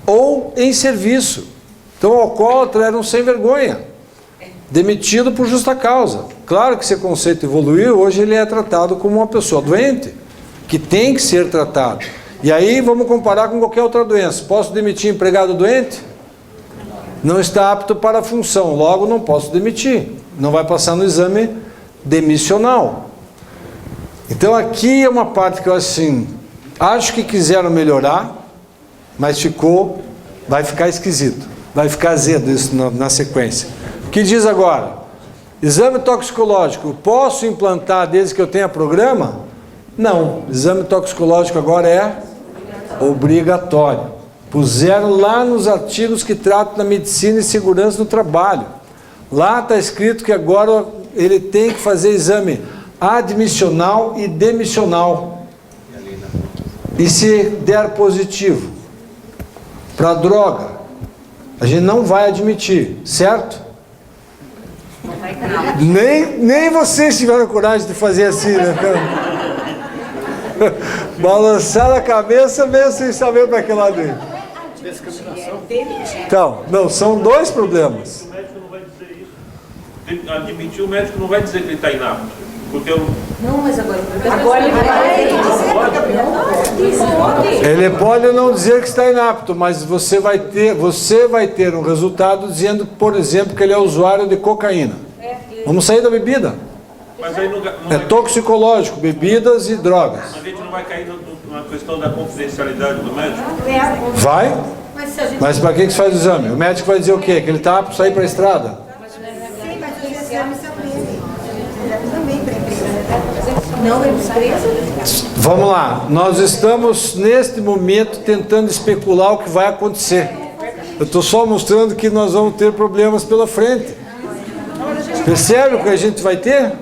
S1: ou em serviço. Então o alcoólatra era um sem vergonha, demitido por justa causa. Claro que esse conceito evoluiu, hoje ele é tratado como uma pessoa doente, que tem que ser tratado. E aí vamos comparar com qualquer outra doença. Posso demitir empregado doente? Não está apto para a função, logo não posso demitir. Não vai passar no exame demissional. Então aqui é uma parte que eu assim, acho que quiseram melhorar, mas vai ficar esquisito, vai ficar azedo isso na sequência. O que diz agora? Exame toxicológico, posso implantar desde que eu tenha programa? Não, exame toxicológico agora é obrigatório. Puseram lá nos artigos que tratam da medicina e segurança no trabalho. Lá está escrito que agora ele tem que fazer exame admissional e demissional. E se der positivo para droga, a gente não vai admitir, certo? Nem vocês tiveram coragem de fazer assim, né, cara? Balançar a cabeça mesmo sem saber para que lado ir. Então, não, são dois problemas.
S3: O médico não vai dizer isso. Admitir, o médico não vai dizer que ele está inapto. Porque eu...
S5: Não, mas agora ele vai.
S1: Ele pode não dizer que está inapto, mas você vai ter um resultado dizendo, por exemplo, que ele é usuário de cocaína. Vamos sair da bebida.
S3: Mas aí não
S1: É toxicológico, bebidas e drogas.
S3: a gente não vai cair na questão da confidencialidade do médico?
S1: Vai? Mas para que se faz o exame? O médico vai dizer o quê? Que ele está apto a sair para a estrada?
S5: Não, é empresa?
S1: Vamos lá, nós estamos neste momento tentando especular o que vai acontecer. Eu estou só mostrando que nós vamos ter problemas pela frente. Percebe o que a gente vai ter?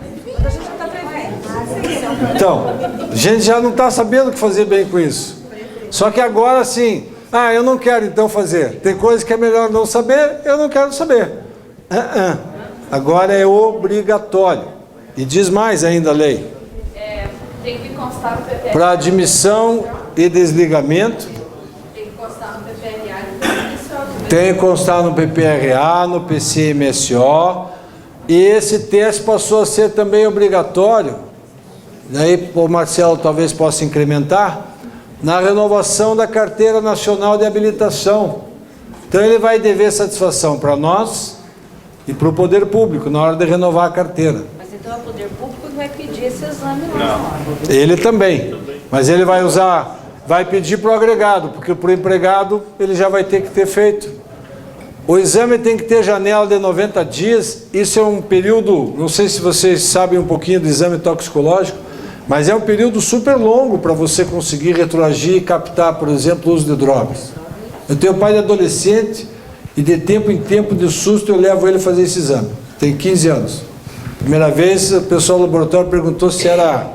S1: Então, a gente já não está sabendo o que fazer bem com isso. Só que agora sim, eu não quero então fazer. Tem coisas que é melhor não saber, eu não quero saber. Agora é obrigatório. E diz mais ainda a lei.
S5: Tem que constar no PPRA.
S1: Para admissão e desligamento.
S5: Tem que constar no PPRA.
S1: Tem que constar no PPRA, no PCMSO. E esse teste passou a ser também obrigatório. Daí o Marcelo talvez possa incrementar. Na renovação da Carteira Nacional de Habilitação. Então ele vai dever satisfação para nós e para o poder público na hora de renovar a carteira.
S5: Mas então é o poder público que vai pedir esse exame lá.
S1: Ele também. Mas ele vai pedir para o agregado, porque para o empregado ele já vai ter que ter feito. O exame tem que ter janela de 90 dias. Isso é um período, não sei se vocês sabem um pouquinho do exame toxicológico, mas é um período super longo para você conseguir retroagir e captar, por exemplo, o uso de drogas. Eu tenho pai de adolescente e de tempo em tempo, de susto, eu levo ele a fazer esse exame. Tem 15 anos. Primeira vez, o pessoal do laboratório perguntou se era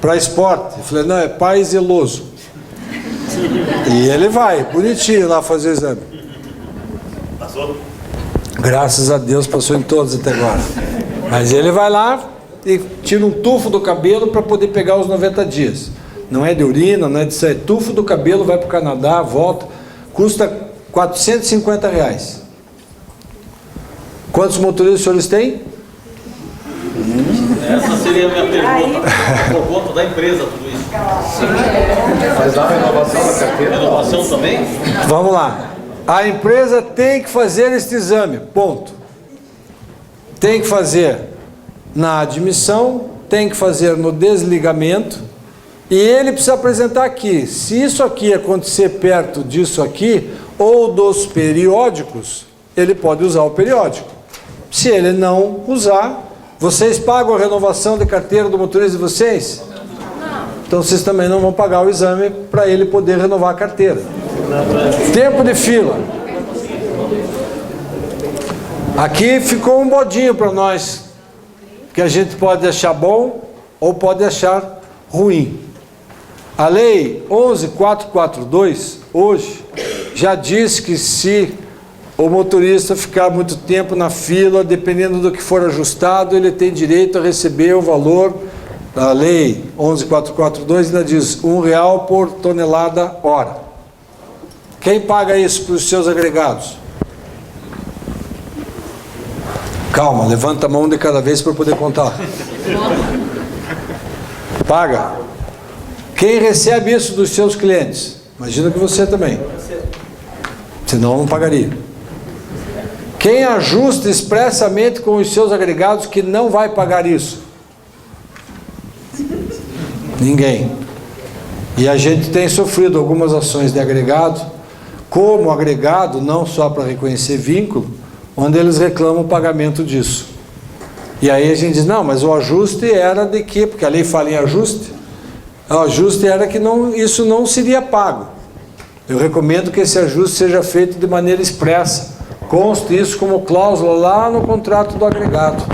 S1: para esporte. Eu falei, não, é pai zeloso. E ele vai, bonitinho, lá fazer o exame.
S3: Passou?
S1: Graças a Deus passou em todos até agora. Mas ele vai lá e tira um tufo do cabelo para poder pegar os 90 dias. Não é de urina, não é de isso, é tufo do cabelo, vai para o Canadá, volta. Custa R$450. Quantos motoristas os senhores têm?
S4: Essa seria a minha pergunta. Por conta da empresa, tudo isso.
S9: Mas dá renovação da carteira?
S4: Renovação também?
S1: Vamos lá. A empresa tem que fazer este exame, ponto. Tem que fazer na admissão, tem que fazer no desligamento, e ele precisa apresentar aqui. Se isso aqui acontecer perto disso aqui, ou dos periódicos, ele pode usar o periódico. Se ele não usar, vocês pagam a renovação de carteira do motorista de vocês? Não. Então vocês também não vão pagar o exame para ele poder renovar a carteira. Tempo de fila. Aqui ficou um bodinho para nós, que a gente pode achar bom ou pode achar ruim. A lei 11.442, hoje, já diz que se o motorista ficar muito tempo na fila, dependendo do que for ajustado, ele tem direito a receber o valor da lei 11.442, ainda diz R$1 por tonelada hora. Quem paga isso para os seus agregados? Calma, levanta a mão de cada vez para eu poder contar. Paga. Quem recebe isso dos seus clientes? Imagina que você também. Senão não pagaria. Quem ajusta expressamente com os seus agregados que não vai pagar isso? Ninguém. E a gente tem sofrido algumas ações de agregado, como agregado, não só para reconhecer vínculo, onde eles reclamam o pagamento disso. E aí a gente diz, não, mas o ajuste era de quê? Porque a lei fala em ajuste. O ajuste era que isso não seria pago. Eu recomendo que esse ajuste seja feito de maneira expressa. Conste isso como cláusula lá no contrato do agregado,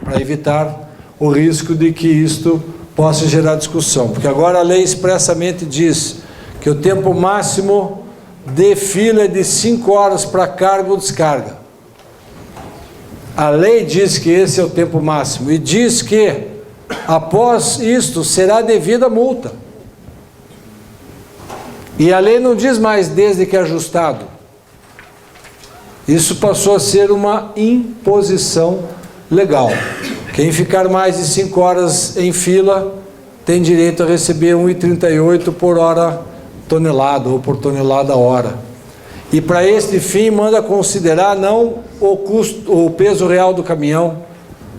S1: para evitar o risco de que isto possa gerar discussão. Porque agora a lei expressamente diz que o tempo máximo de fila é de 5 horas para carga ou descarga. A lei diz que esse é o tempo máximo e diz que após isto será devida multa. E a lei não diz mais desde que ajustado. Isso passou a ser uma imposição legal. Quem ficar mais de 5 horas em fila tem direito a receber R$1,38 por hora tonelada ou por tonelada hora. E para este fim manda considerar não o custo, o peso real do caminhão,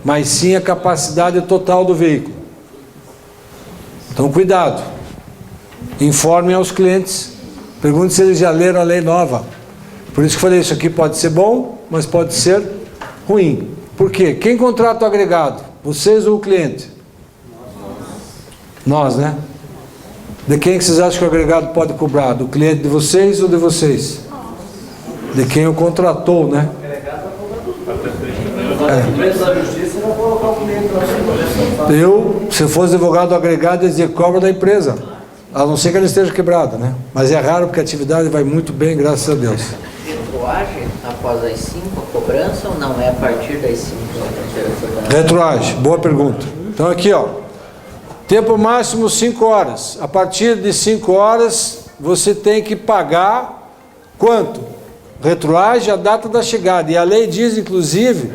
S1: mas sim a capacidade total do veículo. Então cuidado. Informem aos clientes. Pergunte se eles já leram a lei nova. Por isso que eu falei, isso aqui pode ser bom, mas pode ser ruim. Por quê? Quem contrata o agregado? Vocês ou o cliente? Nós, né? De quem que vocês acham que o agregado pode cobrar? Do cliente de vocês ou de vocês? De quem o contratou, né? Se eu fosse advogado do agregado, eu dizia cobra da empresa. A não ser que ela esteja quebrada, né? Mas é raro porque a atividade vai muito bem, graças a Deus.
S2: Retroage após as 5 a cobrança ou não é a partir das 5?
S1: Retroage, boa pergunta. Então aqui, ó. Tempo máximo 5 horas. A partir de 5 horas, você tem que pagar quanto? Retroage a data da chegada. E a lei diz, inclusive,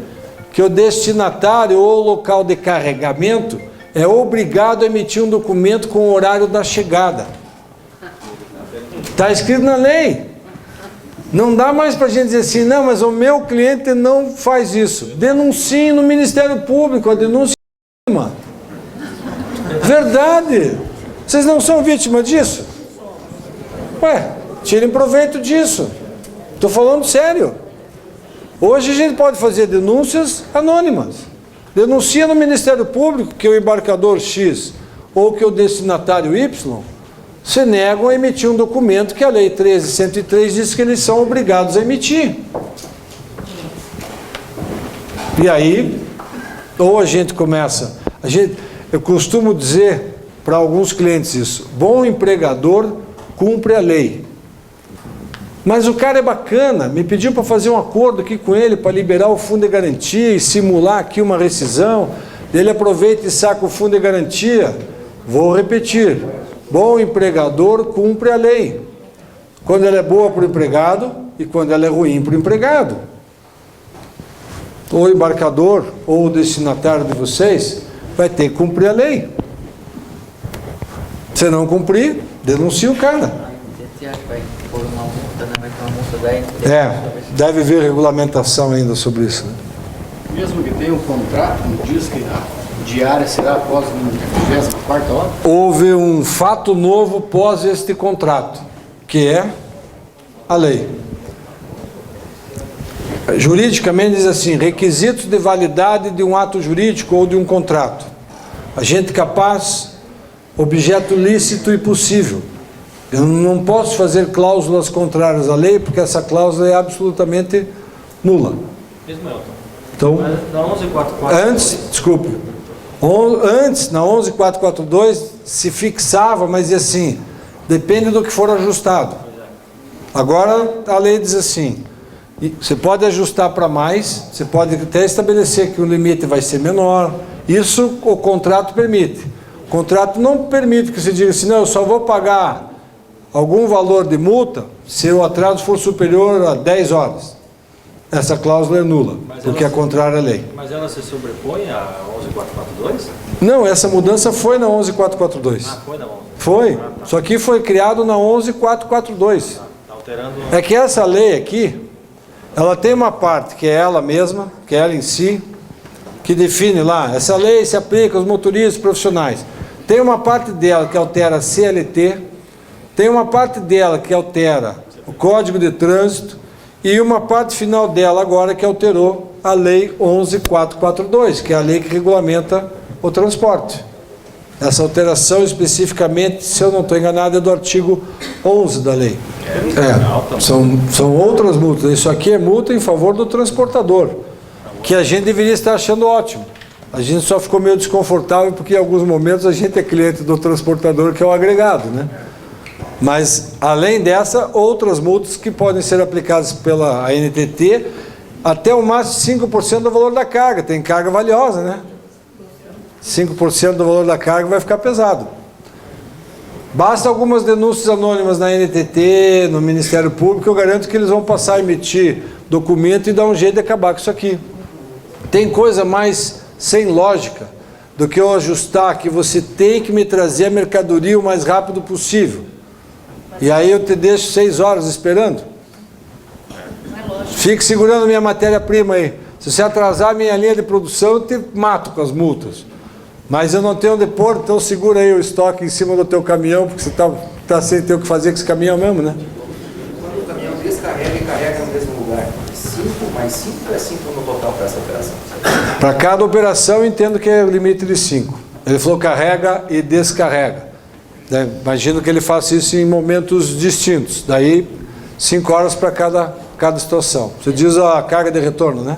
S1: que o destinatário ou local de carregamento é obrigado a emitir um documento com o horário da chegada. Está escrito na lei. Não dá mais para a gente dizer assim, não, mas o meu cliente não faz isso. Denuncie no Ministério Público, a denúncia é vítima. Verdade. Vocês não são vítima disso? Ué, tirem proveito disso. Estou falando sério. Hoje a gente pode fazer denúncias anônimas. Denuncia no Ministério Público que o embarcador X ou que o destinatário Y se negam a emitir um documento que a Lei 13.103 diz que eles são obrigados a emitir. E aí, ou a gente começa... eu costumo dizer para alguns clientes isso, bom empregador cumpre a lei. Mas o cara é bacana, me pediu para fazer um acordo aqui com ele, para liberar o fundo de garantia e simular aqui uma rescisão. Ele aproveita e saca o fundo de garantia. Vou repetir, bom empregador cumpre a lei. Quando ela é boa para o empregado e quando ela é ruim para o empregado. O embarcador ou o destinatário de vocês vai ter que cumprir a lei. Se não cumprir, denuncia o cara.
S2: Vai pôr uma multa, né? Vai ter uma multa da
S1: deve haver regulamentação ainda sobre isso. Né?
S10: Mesmo que tenha um contrato, diz que a diária será após a 24ª hora?
S1: Houve um fato novo pós este contrato, que é a lei. Juridicamente diz assim, requisitos de validade de um ato jurídico ou de um contrato. Agente capaz, objeto lícito e possível. Eu não posso fazer cláusulas contrárias à lei, porque essa cláusula é absolutamente nula. Então, antes, na 11.442, se fixava, mas dizia assim, depende do que for ajustado. Agora, a lei diz assim, E você pode ajustar para mais, você pode até estabelecer que o limite vai ser menor. Isso o contrato permite. O contrato não permite que você diga assim, não, eu só vou pagar algum valor de multa se o atraso for superior a 10 horas. Essa cláusula é nula, porque é contrária à lei.
S4: Mas ela se sobrepõe a 11442?
S1: Não, essa mudança foi na 11442.
S4: Ah, foi na 11.
S1: Foi. Isso aqui foi criado na 11442.
S4: Tá alterando...
S1: É que essa lei aqui, ela tem uma parte que é ela mesma, que é ela em si, que define lá, essa lei se aplica aos motoristas profissionais. Tem uma parte dela que altera a CLT, tem uma parte dela que altera o Código de Trânsito e uma parte final dela agora que alterou a Lei 11.442, que é a lei que regulamenta o transporte. Essa alteração especificamente, se eu não estou enganado, é do artigo 11 da lei. São outras multas. Isso aqui é multa em favor do transportador, que a gente deveria estar achando ótimo. A gente só ficou meio desconfortável porque em alguns momentos a gente é cliente do transportador, que é o agregado, né? Mas, além dessa, outras multas que podem ser aplicadas pela ANTT, até o máximo 5% do valor da carga. Tem carga valiosa, né? 5% do valor da carga vai ficar pesado. Basta algumas denúncias anônimas na ANTT, no Ministério Público, eu garanto que eles vão passar a emitir documento e dar um jeito de acabar com isso aqui. Tem coisa mais sem lógica do que eu ajustar que você tem que me trazer a mercadoria o mais rápido possível. E aí eu te deixo 6 horas esperando. Fique segurando minha matéria-prima aí. Se você atrasar a minha linha de produção, eu te mato com as multas. Mas eu não tenho onde pôr, então segura aí o estoque em cima do teu caminhão, porque você tá sem ter o que fazer com esse caminhão mesmo, né?
S11: Quando o caminhão descarrega e carrega no mesmo lugar, 5 mais 5 é 5 no total para essa operação?
S1: Para cada operação, eu entendo que é o limite de 5. Ele falou carrega e descarrega. Imagino que ele faça isso em momentos distintos. Daí, 5 horas para cada situação. Você diz a carga de retorno, né?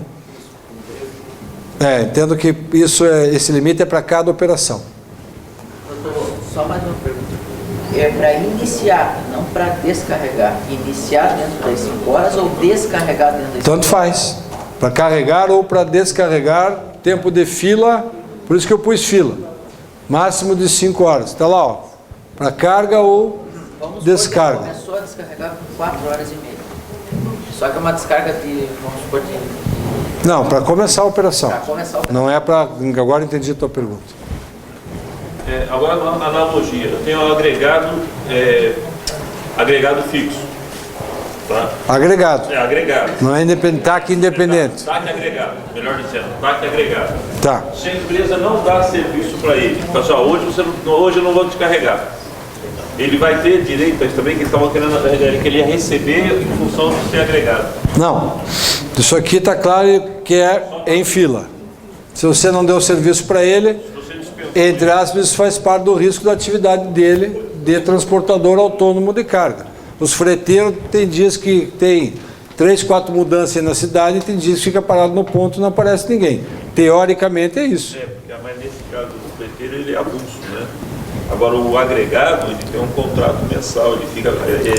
S1: Entendo que esse limite é para cada operação.
S2: Doutor, só mais uma pergunta. É para iniciar, não para descarregar. Iniciar dentro das 5 horas ou descarregar dentro das 5 horas?
S1: Tanto faz. Para carregar ou para descarregar, tempo de fila, por isso que eu pus fila. Máximo de 5 horas. Está lá, ó. Para carga ou descarga.
S2: Começou a descarregar com 4 horas e meia. Só que é uma descarga de, vamos supor,
S1: Não, para começar a operação.
S2: Para começar a operação.
S1: Não é para... Agora entendi a tua pergunta.
S3: Agora, na analogia, eu tenho um agregado fixo. Tá?
S1: Agregado.
S3: Agregado.
S1: Não é independente, TAC independente.
S3: TAC agregado, melhor dizendo, TAC agregado.
S1: Tá.
S3: Se a empresa não dá serviço para ele, pessoal, hoje eu não vou descarregar. Ele vai ter direito a isso também, que eles estavam querendo que ele ia receber em função de ser agregado.
S1: Não. Isso aqui está claro que é em fila. Se você não deu serviço para ele, entre aspas, isso faz parte do risco da atividade dele de transportador autônomo de carga. Os freteiros tem dias que tem 3, 4 mudanças na cidade e tem dias que fica parado no ponto e não aparece ninguém. Teoricamente é isso.
S3: Mas nesse caso do freteiro ele é avulso, né? Agora o agregado, ele tem um contrato mensal, ele fica...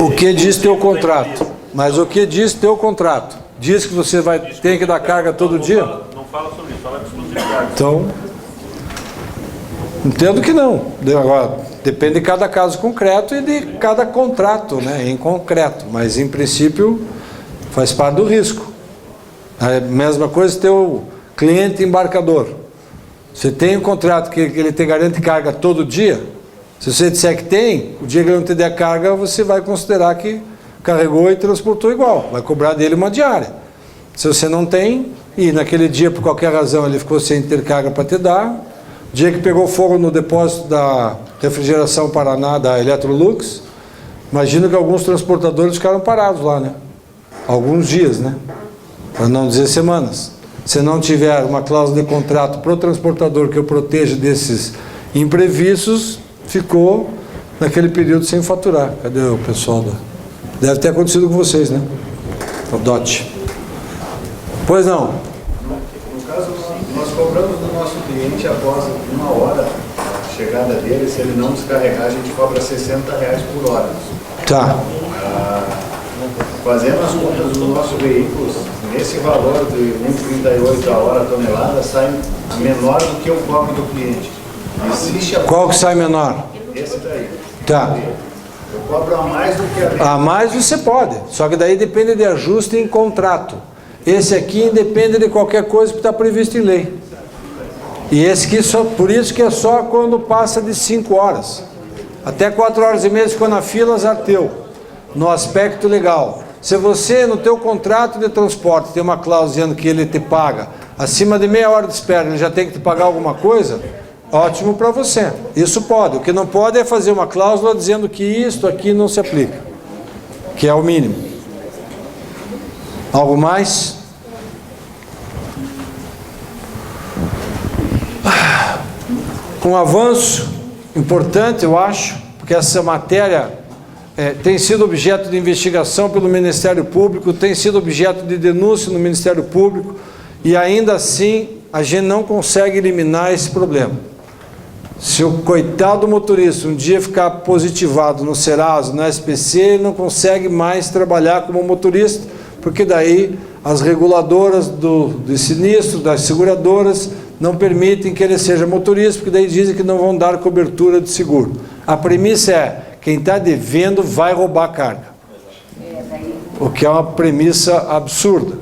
S1: O que diz teu contrato? Mas o que diz teu contrato? Diz que você tem que dar carga todo dia?
S3: Não fala sobre isso, fala de exclusividade.
S1: Então, entendo que não. Agora, depende de cada caso concreto e de cada contrato, né, em concreto. Mas, em princípio, faz parte do risco. A mesma coisa teu cliente embarcador. Você tem um contrato que ele te garante carga todo dia. Se você disser que tem, o dia que ele não te der carga, você vai considerar que carregou e transportou igual. Vai cobrar dele uma diária. Se você não tem, e naquele dia, por qualquer razão, ele ficou sem ter carga para te dar, dia que pegou fogo no depósito da Refrigeração Paraná, da Electrolux, imagino que alguns transportadores ficaram parados lá, né? Alguns dias, né? Para não dizer semanas. Se não tiver uma cláusula de contrato para o transportador que o proteja desses imprevistos, ficou naquele período sem faturar. Cadê o pessoal da... Deve ter acontecido com vocês, né? O DOT. Pois não.
S6: No caso, nós cobramos do nosso cliente após 1 hora a chegada dele, se ele não descarregar, a gente cobra R$60 por hora.
S1: Tá.
S10: Fazendo as contas dos nossos veículos, nesse valor de 1,38 a hora a tonelada, sai menor do que o cobro do cliente. Existe a...
S1: Qual que sai menor?
S10: Esse daí.
S1: Tá.
S10: Eu cobro a mais do que a...
S1: A mais você pode, só que daí depende de ajuste em contrato. Esse aqui independe de qualquer coisa que está previsto em lei. E esse aqui, só, por isso que é só quando passa de 5 horas. Até 4 horas e meia ficou na fila, azar teu. No aspecto legal. Se você, no teu contrato de transporte, tem uma cláusula dizendo que ele te paga acima de meia hora de espera, ele já tem que te pagar alguma coisa, ótimo para você. Isso pode. O que não pode é fazer uma cláusula dizendo que isto aqui não se aplica, que é o mínimo. Algo mais? Um avanço importante, eu acho, porque essa matéria tem sido objeto de investigação pelo Ministério Público, tem sido objeto de denúncia no Ministério Público, e ainda assim a gente não consegue eliminar esse problema. Se o coitado motorista um dia ficar positivado no Serasa, no SPC, ele não consegue mais trabalhar como motorista, porque daí as reguladoras de sinistro, das seguradoras, não permitem que ele seja motorista, porque daí dizem que não vão dar cobertura de seguro. A premissa é, quem está devendo vai roubar carga. O que é uma premissa absurda.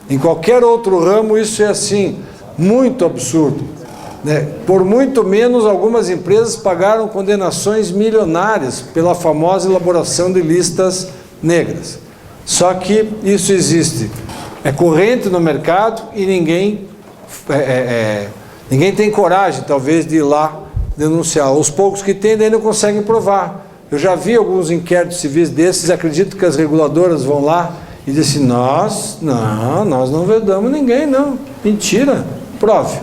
S1: Em qualquer outro ramo isso é assim, muito absurdo. Por muito menos, algumas empresas pagaram condenações milionárias pela famosa elaboração de listas negras. Só que isso existe. É corrente no mercado e ninguém tem coragem, talvez, de ir lá denunciar. Os poucos que tem, daí não conseguem provar. Eu já vi alguns inquéritos civis desses, acredito que as reguladoras vão lá e dizem assim, nós não vedamos ninguém, não. Mentira, prove.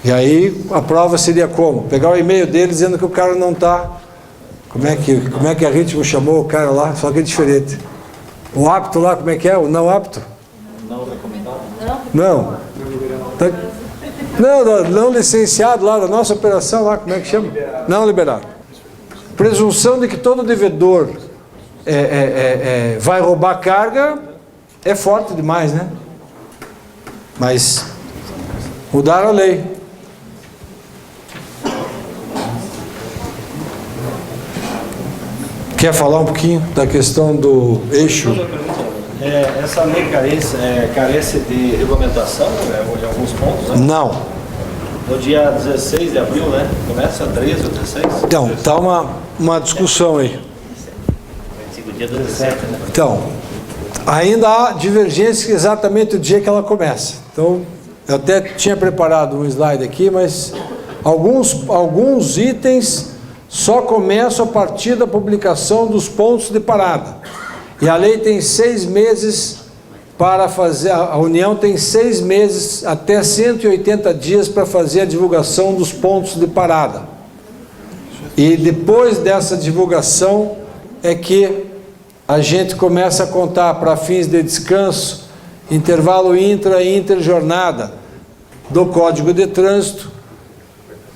S1: E aí a prova seria como? Pegar o e-mail dele dizendo que o cara não está... Como é que a Ritmo chamou o cara lá? Só que é diferente. O apto lá, como é que é? O não apto?
S4: Não recomendado?
S1: Não. Não licenciado lá da nossa operação lá, como é que chama? Não liberado. Presunção de que todo devedor vai roubar carga é forte demais, né? Mas mudaram a lei. Quer falar um pouquinho da questão do eixo?
S4: Essa lei carece de regulamentação em alguns pontos, né?
S1: Não.
S4: No dia 16 de abril, né? Começa 13 ou 16?
S1: Então, está uma discussão aí.
S8: Dia 17, né?
S1: Então, ainda há divergência exatamente o dia que ela começa. Então, eu até tinha preparado um slide aqui, mas alguns itens só começam a partir da publicação dos pontos de parada. E a lei tem 6 meses para fazer, a União tem 6 meses, até 180 dias para fazer a divulgação dos pontos de parada. E depois dessa divulgação é que a gente começa a contar para fins de descanso, intervalo intra e interjornada do Código de Trânsito,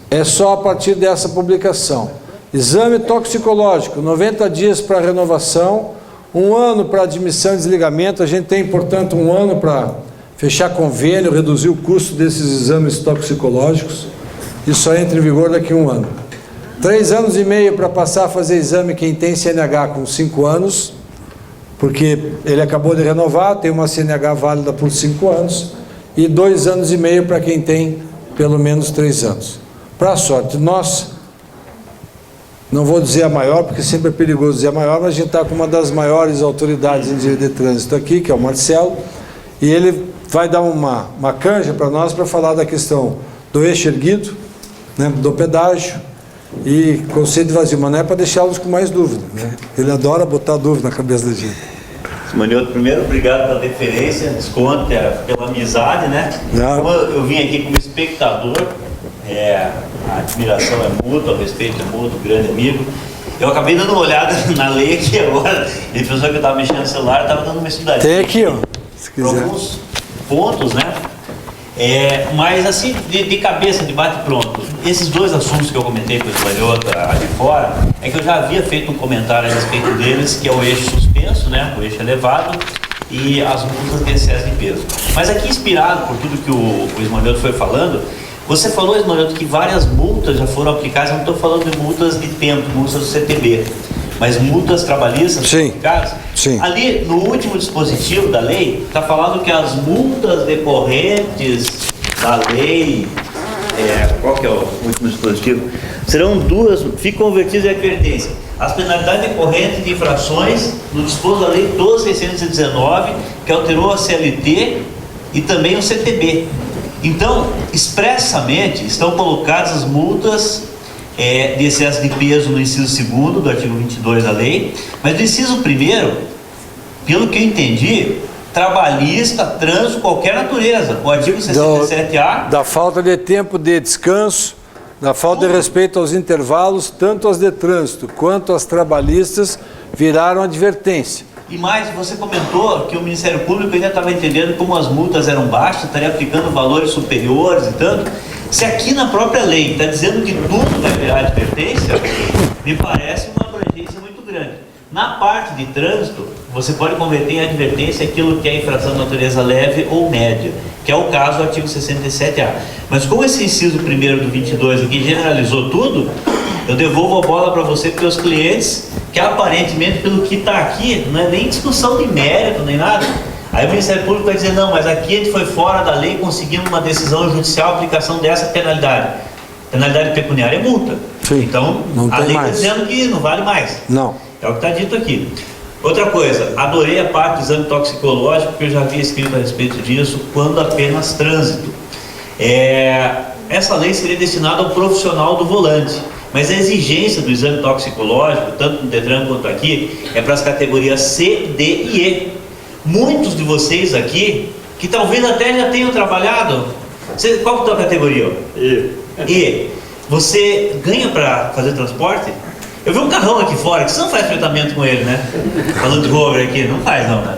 S1: é só a partir dessa publicação. Exame toxicológico, 90 dias para renovação, 1 ano para admissão e desligamento. A gente tem, portanto, 1 ano para fechar convênio, reduzir o custo desses exames toxicológicos. Isso só entra em vigor daqui a 1 ano. 3 anos e meio para passar a fazer exame quem tem CNH com 5 anos, porque ele acabou de renovar, tem uma CNH válida por 5 anos, e 2 anos e meio para quem tem pelo menos 3 anos. Para a sorte nossa, não vou dizer a maior, porque sempre é perigoso dizer a maior, mas a gente está com uma das maiores autoridades em direito de trânsito aqui, que é o Marcelo, e ele vai dar uma canja para nós para falar da questão do eixo erguido, né, do pedágio e conceito de vazio, mas não é para deixá-los com mais dúvida, né? Ele adora botar dúvida na cabeça da gente.
S8: Manioto, primeiro, obrigado pela deferência, desconto, pela amizade, né? Como eu vim aqui como espectador, a admiração é mútua, o respeito é mútuo, grande amigo. Eu acabei dando uma olhada na lei aqui agora, ele pensou que eu estava mexendo no celular, estava dando uma estudadinha.
S1: Tem aqui, ó, se quiser.
S8: Alguns pontos, né? Mas assim, de cabeça, de bate-pronto, esses dois assuntos que eu comentei com o Esmalhoto ali fora, é que eu já havia feito um comentário a respeito deles, que é o eixo suspenso, né, o eixo elevado, e as multas de excesso de peso. Mas aqui, inspirado por tudo que o Esmalhoto foi falando, você falou, Esmalhoto, que várias multas já foram aplicadas. Eu não estou falando de multas de tempo, multas do CTB, mas multas trabalhistas foram aplicadas.
S1: Sim.
S8: Ali, no último dispositivo da lei, está falando que as multas decorrentes da lei, qual que é o último dispositivo? Serão ficam convertidas em advertência. As penalidades decorrentes de infrações no disposto da lei 12.619, que alterou a CLT e também o CTB. Então, expressamente, estão colocadas as multas de excesso de peso no inciso 2º do artigo 22 da lei, mas no inciso 1º, pelo que eu entendi, trabalhista, trânsito, qualquer natureza. O artigo 67A...
S1: Da falta de tempo de descanso, da falta de respeito aos intervalos, tanto as de trânsito quanto as trabalhistas viraram advertência.
S8: E mais, você comentou que o Ministério Público ainda estava entendendo como as multas eram baixas, estaria aplicando valores superiores e tanto. Se aqui na própria lei está dizendo que tudo vai virar advertência, me parece uma abrangência muito grande. Na parte de trânsito, você pode converter em advertência aquilo que é infração de natureza leve ou média, que é o caso do artigo 67A. Mas como esse inciso 1º do 22 aqui generalizou tudo, eu devolvo a bola para você, para os clientes, que aparentemente, pelo que está aqui, não é nem discussão de mérito, nem nada. Aí o Ministério Público vai dizer, não, mas aqui a gente foi fora da lei, conseguimos uma decisão judicial, aplicação dessa penalidade. Penalidade pecuniária é multa.
S1: Sim,
S8: então, a lei está dizendo que não vale mais.
S1: Não.
S8: É o que está dito aqui. Outra coisa, adorei a parte do exame toxicológico, porque eu já havia escrito a respeito disso, quando apenas trânsito. Essa lei seria destinada ao profissional do volante, mas a exigência do exame toxicológico, tanto no Detran quanto aqui, é para as categorias C, D e E. Muitos de vocês aqui, que talvez até já tenham trabalhado, qual que é a tua categoria? E. Você ganha para fazer transporte? Eu vi um carrão aqui fora, que você não faz tratamento com ele, né? Falando de Rover aqui, não faz não, né?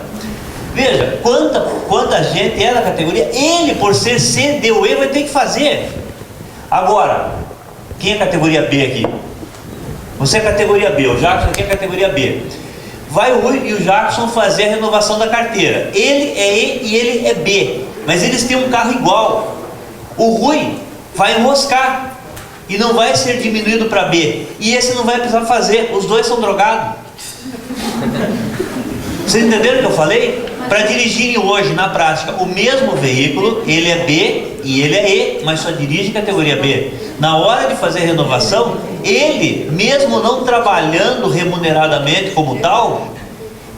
S8: Veja, quanta gente é da categoria, ele por ser C, D ou E vai ter que fazer. Agora, quem é categoria B aqui? Você é categoria B, o Jackson aqui é categoria B. Vai o Rui e o Jackson fazer a renovação da carteira. Ele é E e ele é B, mas eles têm um carro igual. O Rui vai enroscar e não vai ser diminuído para B, e esse não vai precisar fazer, os dois são drogados. Vocês entenderam o que eu falei? Para dirigirem hoje, na prática, o mesmo veículo, ele é B e ele é E, mas só dirige categoria B. Na hora de fazer a renovação, ele, mesmo não trabalhando remuneradamente como tal,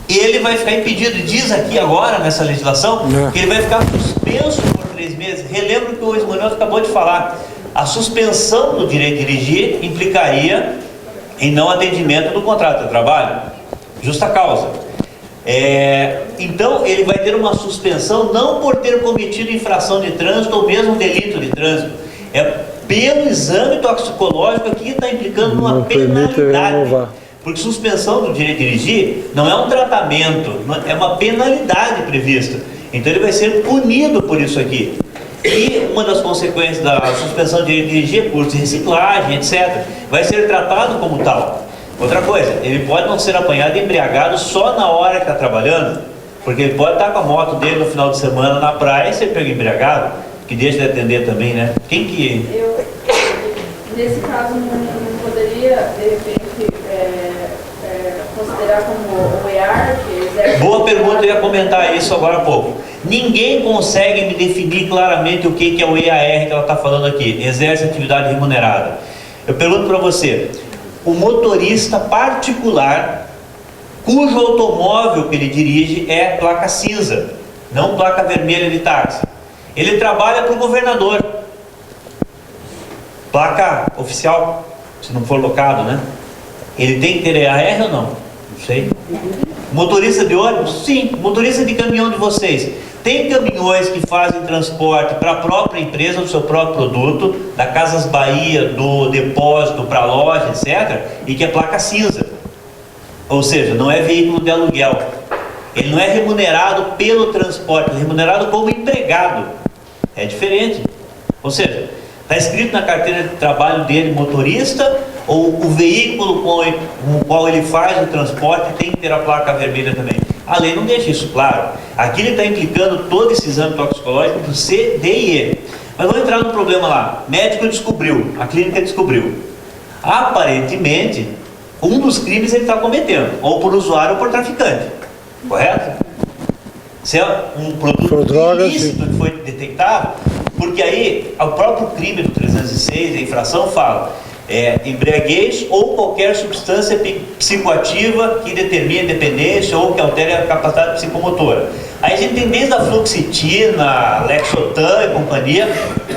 S8: ele vai ficar impedido. Diz aqui agora, nessa legislação, que ele vai ficar suspenso por 3 meses. Relembro que o Esmalhoto acabou de falar. A suspensão do direito de dirigir implicaria em não atendimento do contrato de trabalho, justa causa. Então ele vai ter uma suspensão não por ter cometido infração de trânsito ou mesmo delito de trânsito, pelo exame toxicológico aqui está implicando numa penalidade, porque suspensão do direito de dirigir não é um tratamento, é uma penalidade prevista, então ele vai ser punido por isso aqui. E uma das consequências da suspensão de direito de dirigir é curso de reciclagem, etc. Vai ser tratado como tal. Outra coisa, ele pode não ser apanhado embriagado só na hora que está trabalhando, porque ele pode estar com a moto dele no final de semana na praia e ser pego embriagado, que deixa de atender também, né? Quem que...
S7: Nesse caso, não poderia, de repente, considerar como o EAR, que exerce...
S8: Boa pergunta, eu ia comentar isso agora há pouco. Ninguém consegue me definir claramente o que é o EAR que ela está falando aqui, exerce atividade remunerada. Eu pergunto para você, o motorista particular, cujo automóvel que ele dirige é placa cinza, não placa vermelha de táxi, ele trabalha para o governador, placa oficial, se não for locado, né? Ele tem que ter EAR ou não? Não sei. Motorista de ônibus? Sim. Motorista de caminhão de vocês? Tem caminhões que fazem transporte para a própria empresa, do seu próprio produto, da Casas Bahia, do depósito para a loja, etc., e que é placa cinza. Ou seja, não é veículo de aluguel. Ele não é remunerado pelo transporte, é remunerado como empregado. É diferente. Ou seja, está escrito na carteira de trabalho dele motorista, ou o veículo com o qual ele faz o transporte tem que ter a placa vermelha também. A lei não deixa isso claro. Aqui ele está implicando todo esse exame toxicológico do C, D e E. Mas vamos entrar no problema lá. Médico descobriu, a clínica descobriu. Aparentemente, um dos crimes ele está cometendo, ou por usuário ou por traficante. Correto? Se é um produto ilícito que foi detectado, porque aí o próprio crime do 306, a infração fala embriaguez ou qualquer substância psicoativa que determine dependência ou que altere a capacidade psicomotora. Aí a gente tem desde a fluoxetina, Lexotan e companhia,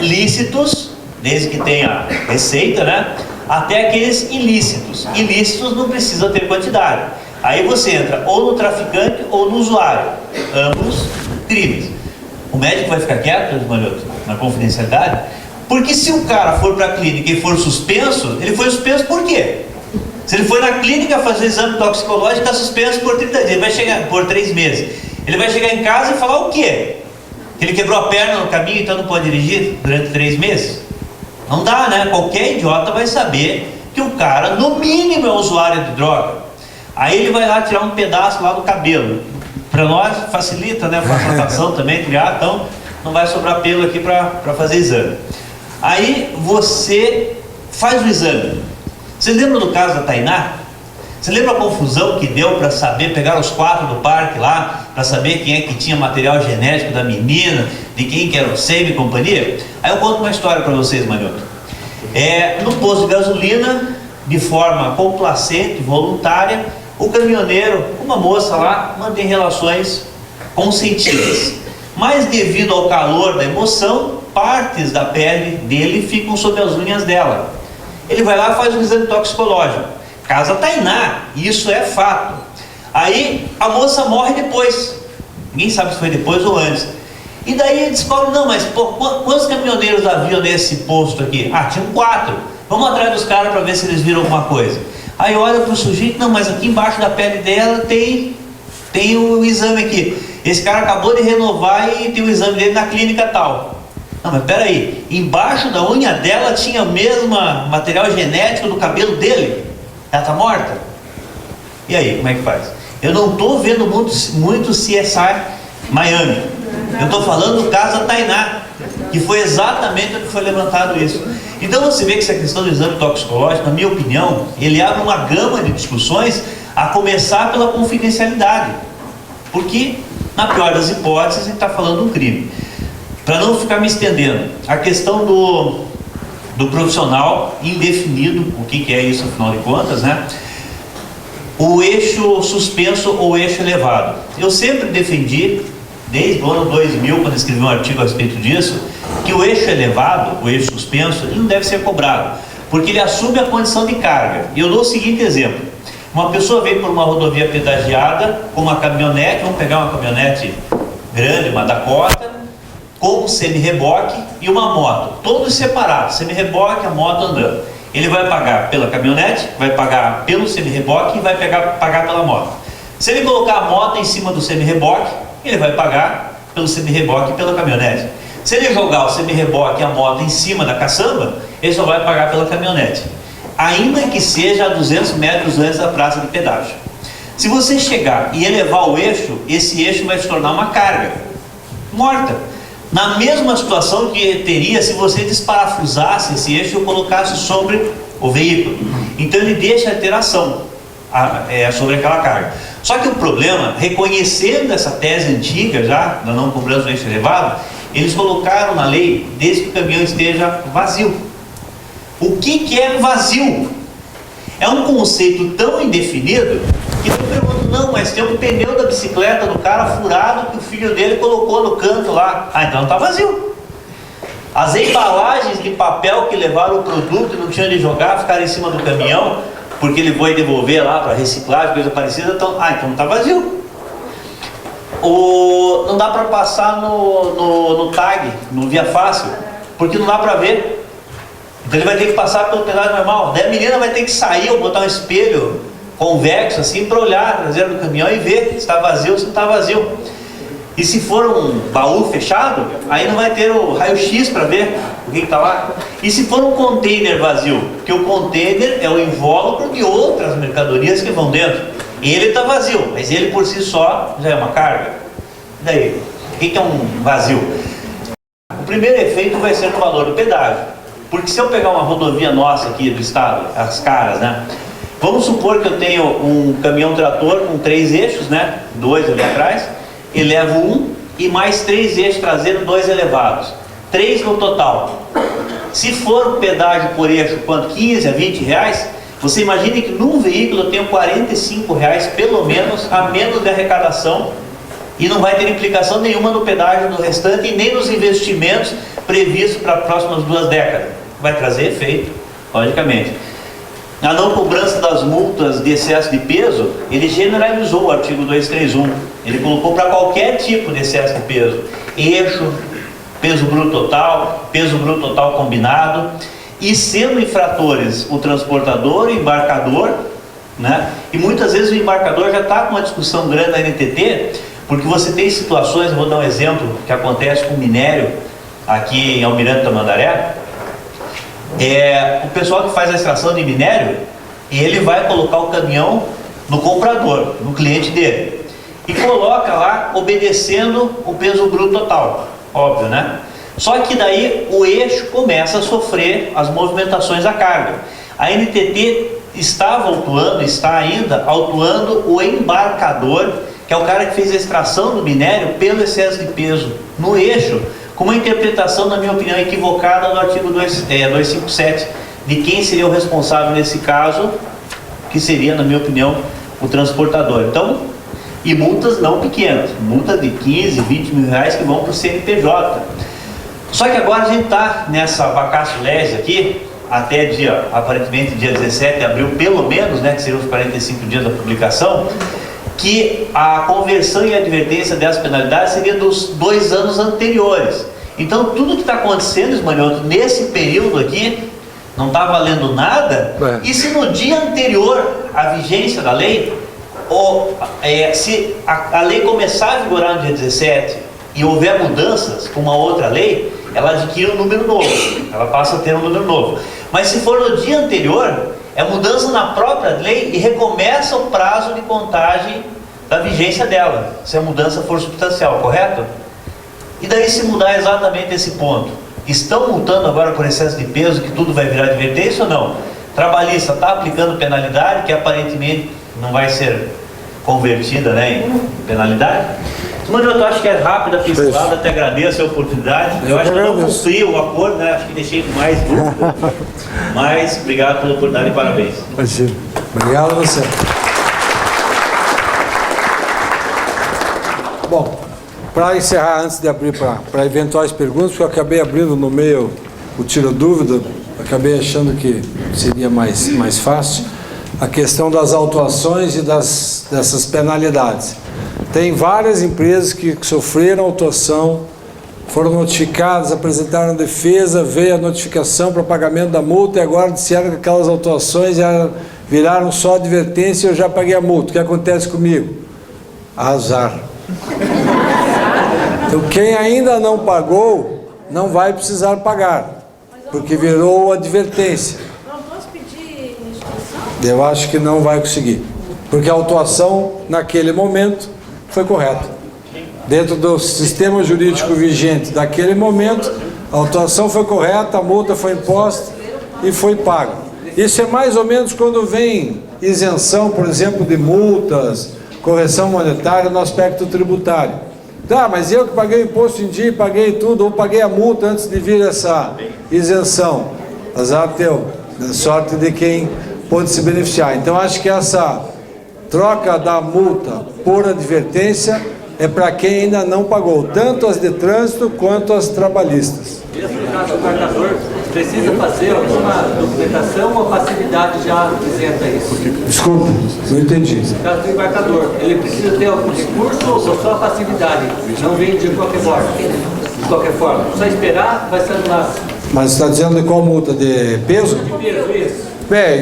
S8: lícitos, desde que tenha receita, né? Até aqueles ilícitos. Ilícitos não precisa ter quantidade. Aí você entra ou no traficante ou no usuário. Ambos crimes. O médico vai ficar quieto, Manioto, na confidencialidade? Porque se o cara for para a clínica e for suspenso, ele foi suspenso por quê? Se ele foi na clínica fazer exame toxicológico, está suspenso por 30 dias, ele vai chegar por 3 meses. Ele vai chegar em casa e falar o quê? Que ele quebrou a perna no caminho, então não pode dirigir durante 3 meses? Não dá, né? Qualquer idiota vai saber que o cara, no mínimo, é usuário de droga. Aí ele vai lá tirar um pedaço lá do cabelo. Para nós facilita, né? A tratação também, criar, então não vai sobrar pelo aqui para fazer exame. Aí você faz o exame. Você lembra do caso da Tainá? Você lembra a confusão que deu para saber, pegar os 4 do parque lá, para saber quem é que tinha material genético da menina, de quem que era o save e companhia? Aí eu conto uma história para vocês, Manioto. No posto de gasolina, de forma complacente, voluntária, o caminhoneiro, uma moça lá, mantém relações consentidas. Mas devido ao calor da emoção, partes da pele dele ficam sob as unhas dela. Ele vai lá e faz um exame toxicológico. Casa Tainá, isso é fato. Aí a moça morre depois. Ninguém sabe se foi depois ou antes. E daí ele descobre, não, mas quantos caminhoneiros haviam nesse posto aqui? Ah, tinham 4. Vamos atrás dos caras para ver se eles viram alguma coisa. Aí olha para o sujeito, não, mas aqui embaixo da pele dela tem o exame aqui. Esse cara acabou de renovar e tem o exame dele na clínica tal. Não, mas peraí, embaixo da unha dela tinha o mesmo material genético do cabelo dele? Ela está morta? E aí, como é que faz? Eu não estou vendo muito CSI Miami. Eu estou falando do caso da Tainá, que foi exatamente onde foi levantado isso. Então você vê que essa questão do exame toxicológico, na minha opinião, ele abre uma gama de discussões, a começar pela confidencialidade. Porque, na pior das hipóteses, a gente está falando de um crime. Para não ficar me estendendo, a questão do profissional indefinido, o que é isso afinal de contas, né? O eixo suspenso ou eixo elevado. Eu sempre defendi, desde o ano 2000, quando escrevi um artigo a respeito disso, que o eixo elevado, o eixo suspenso, ele não deve ser cobrado, porque ele assume a condição de carga. E eu dou o seguinte exemplo: uma pessoa vem por uma rodovia pedagiada com uma caminhonete, vamos pegar uma caminhonete grande, uma Dakota, com um semi-reboque e uma moto, todos separados, semi-reboque, a moto andando. Ele vai pagar pela caminhonete, vai pagar pelo semi-reboque e vai pagar pela moto. Se ele colocar a moto em cima do semi-reboque, ele vai pagar pelo semi-reboque e pela caminhonete. Se ele jogar o semi-reboque e a moto em cima da caçamba, ele só vai pagar pela caminhonete, ainda que seja a 200 metros antes da praça de pedágio. Se você chegar e elevar o eixo, esse eixo vai se tornar uma carga morta, na mesma situação que teria se você desparafusasse esse eixo e o colocasse sobre o veículo. Então ele deixa a ter ação sobre aquela carga. Só que o problema, reconhecendo essa tese antiga já, da não cobrança do eixo elevado, eles colocaram na lei desde que o caminhão esteja vazio. O que é vazio? É um conceito tão indefinido que eu pergunto, não, mas tem um pneu da bicicleta do cara furado que o filho dele colocou no canto lá. Ah, então está vazio. As embalagens de papel que levaram o produto e não tinham de jogar, ficaram em cima do caminhão, porque ele foi devolver lá para reciclagem, coisa parecida, então não está vazio. Não dá para passar no tag, no via fácil, porque não dá para ver. Então ele vai ter que passar pelo pedágio normal. Daí a menina vai ter que sair ou botar um espelho convexo assim para olhar a traseira do caminhão e ver se está vazio ou se não está vazio. E se for um baú fechado, aí não vai ter o raio-x para ver o que está lá. E se for um container vazio, porque o container é o invólucro de outras mercadorias que vão dentro. E ele está vazio, mas ele por si só já é uma carga. E daí? O que é um vazio? O primeiro efeito vai ser no valor do pedágio. Porque se eu pegar uma rodovia nossa aqui do estado, as caras, né? Vamos supor que eu tenho um caminhão trator com 3 eixos, né? 2 ali atrás. Elevo 1 e mais 3 eixos traseiros, 2 elevados. 3 no total. Se for o pedágio por eixo, quanto? 15 a 20 reais, você imagine que num veículo eu tenho 45 reais, pelo menos, a menos de arrecadação, e não vai ter implicação nenhuma no pedágio do restante e nem nos investimentos previstos para as próximas 2 décadas. Vai trazer efeito, logicamente. A não cobrança das multas de excesso de peso, ele generalizou o artigo 231. Ele colocou para qualquer tipo de excesso de peso. Eixo, peso bruto total combinado. E sendo infratores o transportador, o embarcador, né? E muitas vezes o embarcador já está com uma discussão grande na NTT, porque você tem situações, eu vou dar um exemplo que acontece com minério aqui em Almirante Tamandaré. O pessoal que faz a extração de minério, ele vai colocar o caminhão no comprador, no cliente dele, e coloca lá obedecendo o peso bruto total, óbvio, né? Só que daí o eixo começa a sofrer as movimentações da carga. A NTT estava autuando, está ainda autuando o embarcador, que é o cara que fez a extração do minério pelo excesso de peso no eixo, com uma interpretação, na minha opinião, equivocada do artigo 257, de quem seria o responsável nesse caso, que seria, na minha opinião, o transportador. Então, e multas não pequenas, multa de 15, 20 mil reais que vão para o CNPJ. Só que agora a gente está nessa vacatio legis aqui, até aparentemente dia 17 de abril, pelo menos, né, que seriam os 45 dias da publicação, que a conversão e advertência dessas penalidades seria dos 2 anos anteriores. Então tudo que está acontecendo, Ismanioto, nesse período aqui, não está valendo nada. E se no dia anterior à vigência da lei, se a lei começar a vigorar no dia 17 e houver mudanças com uma outra lei, ela adquire um número novo, ela passa a ter um número novo. Mas se for no dia anterior, é mudança na própria lei e recomeça o prazo de contagem da vigência dela, se a mudança for substancial, correto? E daí se mudar exatamente esse ponto, estão multando agora por excesso de peso, que tudo vai virar advertência ou não? Trabalhista está aplicando penalidade, que aparentemente não vai ser convertida, né, em penalidade? Mas eu acho que é rápida a pincelada, até agradeço a oportunidade. Eu acho que eu não cumpri o acordo, né? Acho que deixei com mais dúvida. Mas obrigado pela oportunidade e parabéns.
S1: Obrigado a você. Bom, para encerrar, antes de abrir para eventuais perguntas, porque eu acabei abrindo no meio o tira-dúvida, acabei achando que seria mais fácil, a questão das autuações e dessas penalidades. Tem várias empresas que sofreram autuação, foram notificadas, apresentaram defesa, veio a notificação para pagamento da multa e agora disseram que aquelas autuações já viraram só advertência e eu já paguei a multa. O que acontece comigo? Azar. Então quem ainda não pagou, não vai precisar pagar, porque virou advertência.
S5: Não posso pedir restituição?
S1: Eu acho que não vai conseguir, porque a autuação naquele momento foi correta. Dentro do sistema jurídico vigente daquele momento, a autuação foi correta, a multa foi imposta e foi paga. Isso é mais ou menos quando vem isenção, por exemplo, de multas, correção monetária no aspecto tributário. Tá, mas eu que paguei o imposto em dia, paguei tudo, ou paguei a multa antes de vir essa isenção. Azar teu, sorte de quem pôde se beneficiar. Então acho que essa troca da multa por advertência é para quem ainda não pagou, tanto as de trânsito quanto as trabalhistas.
S4: Mesmo no caso do embarcador, precisa fazer alguma documentação ou a passividade já isenta isso?
S1: Desculpa, não entendi.
S4: No caso do embarcador, ele precisa ter algum recurso ou só a passividade? Não vem de qualquer forma? De qualquer forma, só esperar, vai ser anulado.
S1: Mas você está dizendo de qual multa? De peso?
S4: De peso, isso.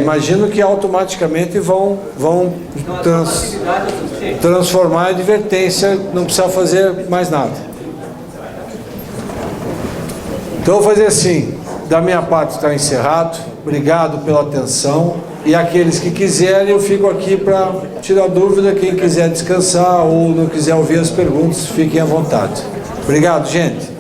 S1: Imagino que automaticamente vão transformar a advertência, não precisa fazer mais nada. Então eu vou fazer assim, da minha parte está encerrado, obrigado pela atenção, e aqueles que quiserem eu fico aqui para tirar dúvida, quem quiser descansar ou não quiser ouvir as perguntas, fiquem à vontade. Obrigado, gente.